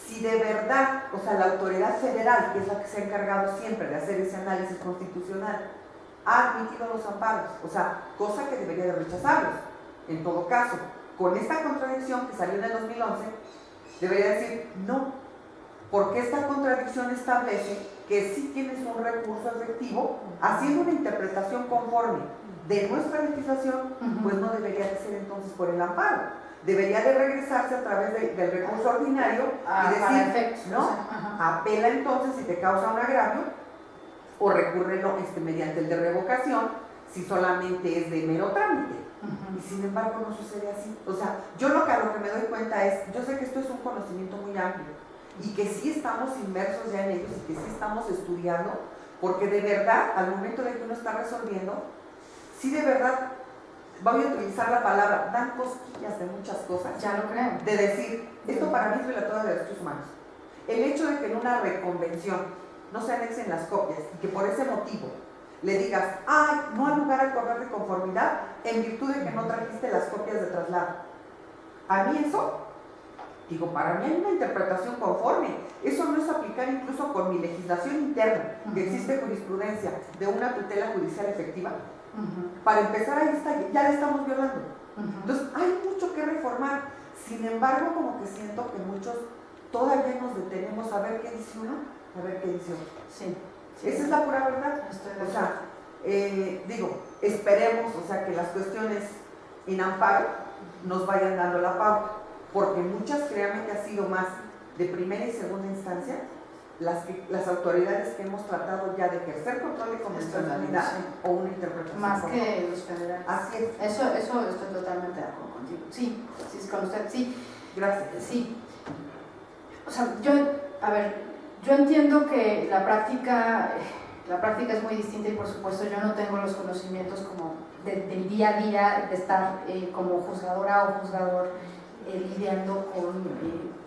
Si de verdad, o sea, la autoridad federal, que es la que se ha encargado siempre de hacer ese análisis constitucional, ha admitido los amparos, o sea, cosa que debería de rechazarlos. En todo caso, con esta contradicción que salió en el 2011, debería decir no. porque esta contradicción establece que si tienes un recurso efectivo, haciendo una interpretación conforme de nuestra legislación, pues no debería de ser entonces por el amparo. Debería de regresarse a través del recurso ordinario y decir, ¿no? Apela entonces si te causa un agravio o recúrrelo mediante el de revocación si solamente es de mero trámite. Y sin embargo no sucede así. O sea, yo a lo que me doy cuenta es, yo sé que esto es un conocimiento muy amplio y que sí estamos inmersos ya en ellos y que sí estamos estudiando, porque de verdad, al momento de que uno está resolviendo, sí de verdad, voy a utilizar la palabra, dan cosquillas de muchas cosas. Ya lo creo. De decir, esto para mí es violatorio de derechos humanos. El hecho de que en una reconvención no se anexen las copias y que por ese motivo le digas, ay, no hay lugar al correr de conformidad en virtud de que no trajiste las copias de traslado. A mí eso, digo, para mí hay una interpretación conforme. Eso no es aplicar incluso con mi legislación interna, que existe jurisprudencia de una tutela judicial efectiva. Para empezar, ahí está, ya la estamos violando. Entonces, hay mucho que reformar. Sin embargo, como que siento que muchos todavía nos detenemos a ver qué dice uno, a ver qué dice otro. Sí. Esa es la pura verdad. O sea, digo, esperemos, o sea, que las cuestiones en amparo nos vayan dando la pauta, porque muchas, créanme que ha sido más de primera y segunda instancia las autoridades que hemos tratado ya de ejercer control de convencionalidad o una interpretación más que los federales. Así es. Eso estoy totalmente de acuerdo contigo. Sí, sí, con usted, sí. Gracias. Sí. O sea, yo entiendo que la práctica es muy distinta y por supuesto yo no tengo los conocimientos como del día a día de estar como juzgadora o juzgador lidiando con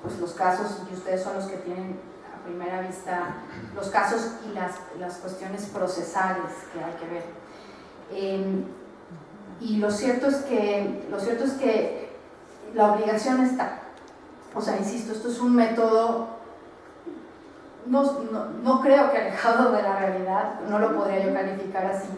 pues los casos, y ustedes son los que tienen a primera vista los casos y las cuestiones procesales que hay que ver. Y lo cierto es que la obligación está. O sea, insisto, esto es un método, no creo que alejado de la realidad, no lo podría yo calificar así,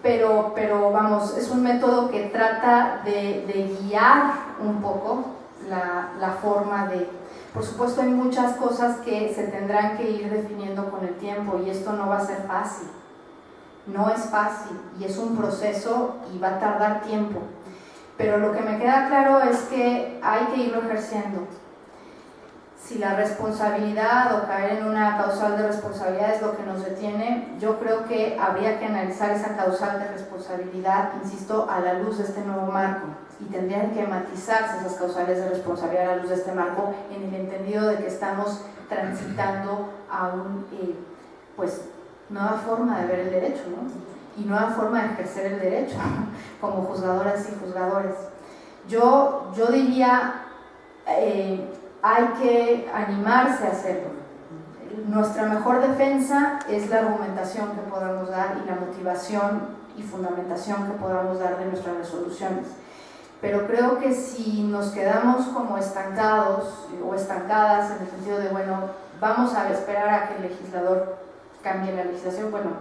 pero vamos, es un método que trata de guiar un poco la forma de... Por supuesto hay muchas cosas que se tendrán que ir definiendo con el tiempo y esto no va a ser fácil, no es fácil y es un proceso y va a tardar tiempo, pero lo que me queda claro es que hay que irlo ejerciendo. Si la responsabilidad o caer en una causal de responsabilidad es lo que nos detiene, yo creo que habría que analizar esa causal de responsabilidad, insisto, a la luz de este nuevo marco, y tendrían que matizarse esas causales de responsabilidad a la luz de este marco en el entendido de que estamos transitando a un, pues, nueva forma de ver el derecho, ¿no? Y nueva forma de ejercer el derecho como juzgadoras y juzgadores. Yo diría... hay que animarse a hacerlo. Nuestra mejor defensa es la argumentación que podamos dar y la motivación y fundamentación que podamos dar de nuestras resoluciones. Pero creo que si nos quedamos como estancados o estancadas en el sentido de, bueno, vamos a esperar a que el legislador cambie la legislación, bueno,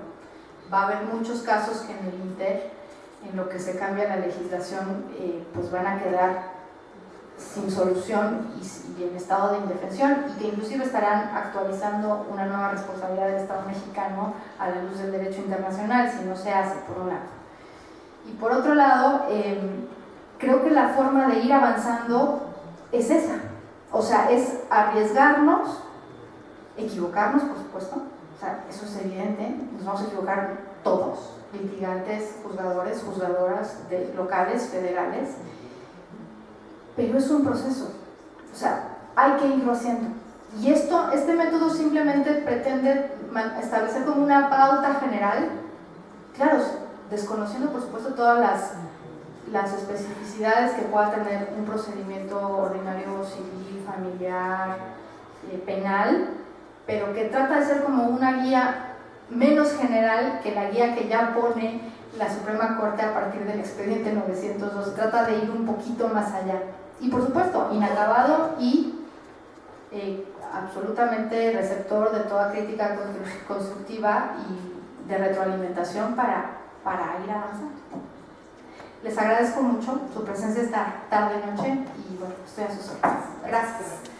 va a haber muchos casos que en el inter, en lo que se cambia la legislación, pues van a quedar sin solución y en estado de indefensión, y que inclusive estarán actualizando una nueva responsabilidad del Estado mexicano a la luz del derecho internacional si no se hace, por un lado. Y por otro lado, creo que la forma de ir avanzando es esa, o sea, es arriesgarnos, equivocarnos, por supuesto, o sea, eso es evidente, nos vamos a equivocar todos, litigantes, juzgadores, juzgadoras locales, federales, pero es un proceso, o sea, hay que irlo haciendo. Y este método simplemente pretende establecer como una pauta general, claro, desconociendo por supuesto todas las especificidades que pueda tener un procedimiento ordinario, civil, familiar, penal, pero que trata de ser como una guía menos general que la guía que ya pone la Suprema Corte a partir del expediente 902, trata de ir un poquito más allá. Y por supuesto, inacabado y absolutamente receptor de toda crítica constructiva y de retroalimentación para ir avanzando. Les agradezco mucho su presencia esta tarde-noche y bueno, estoy a sus órdenes. Gracias.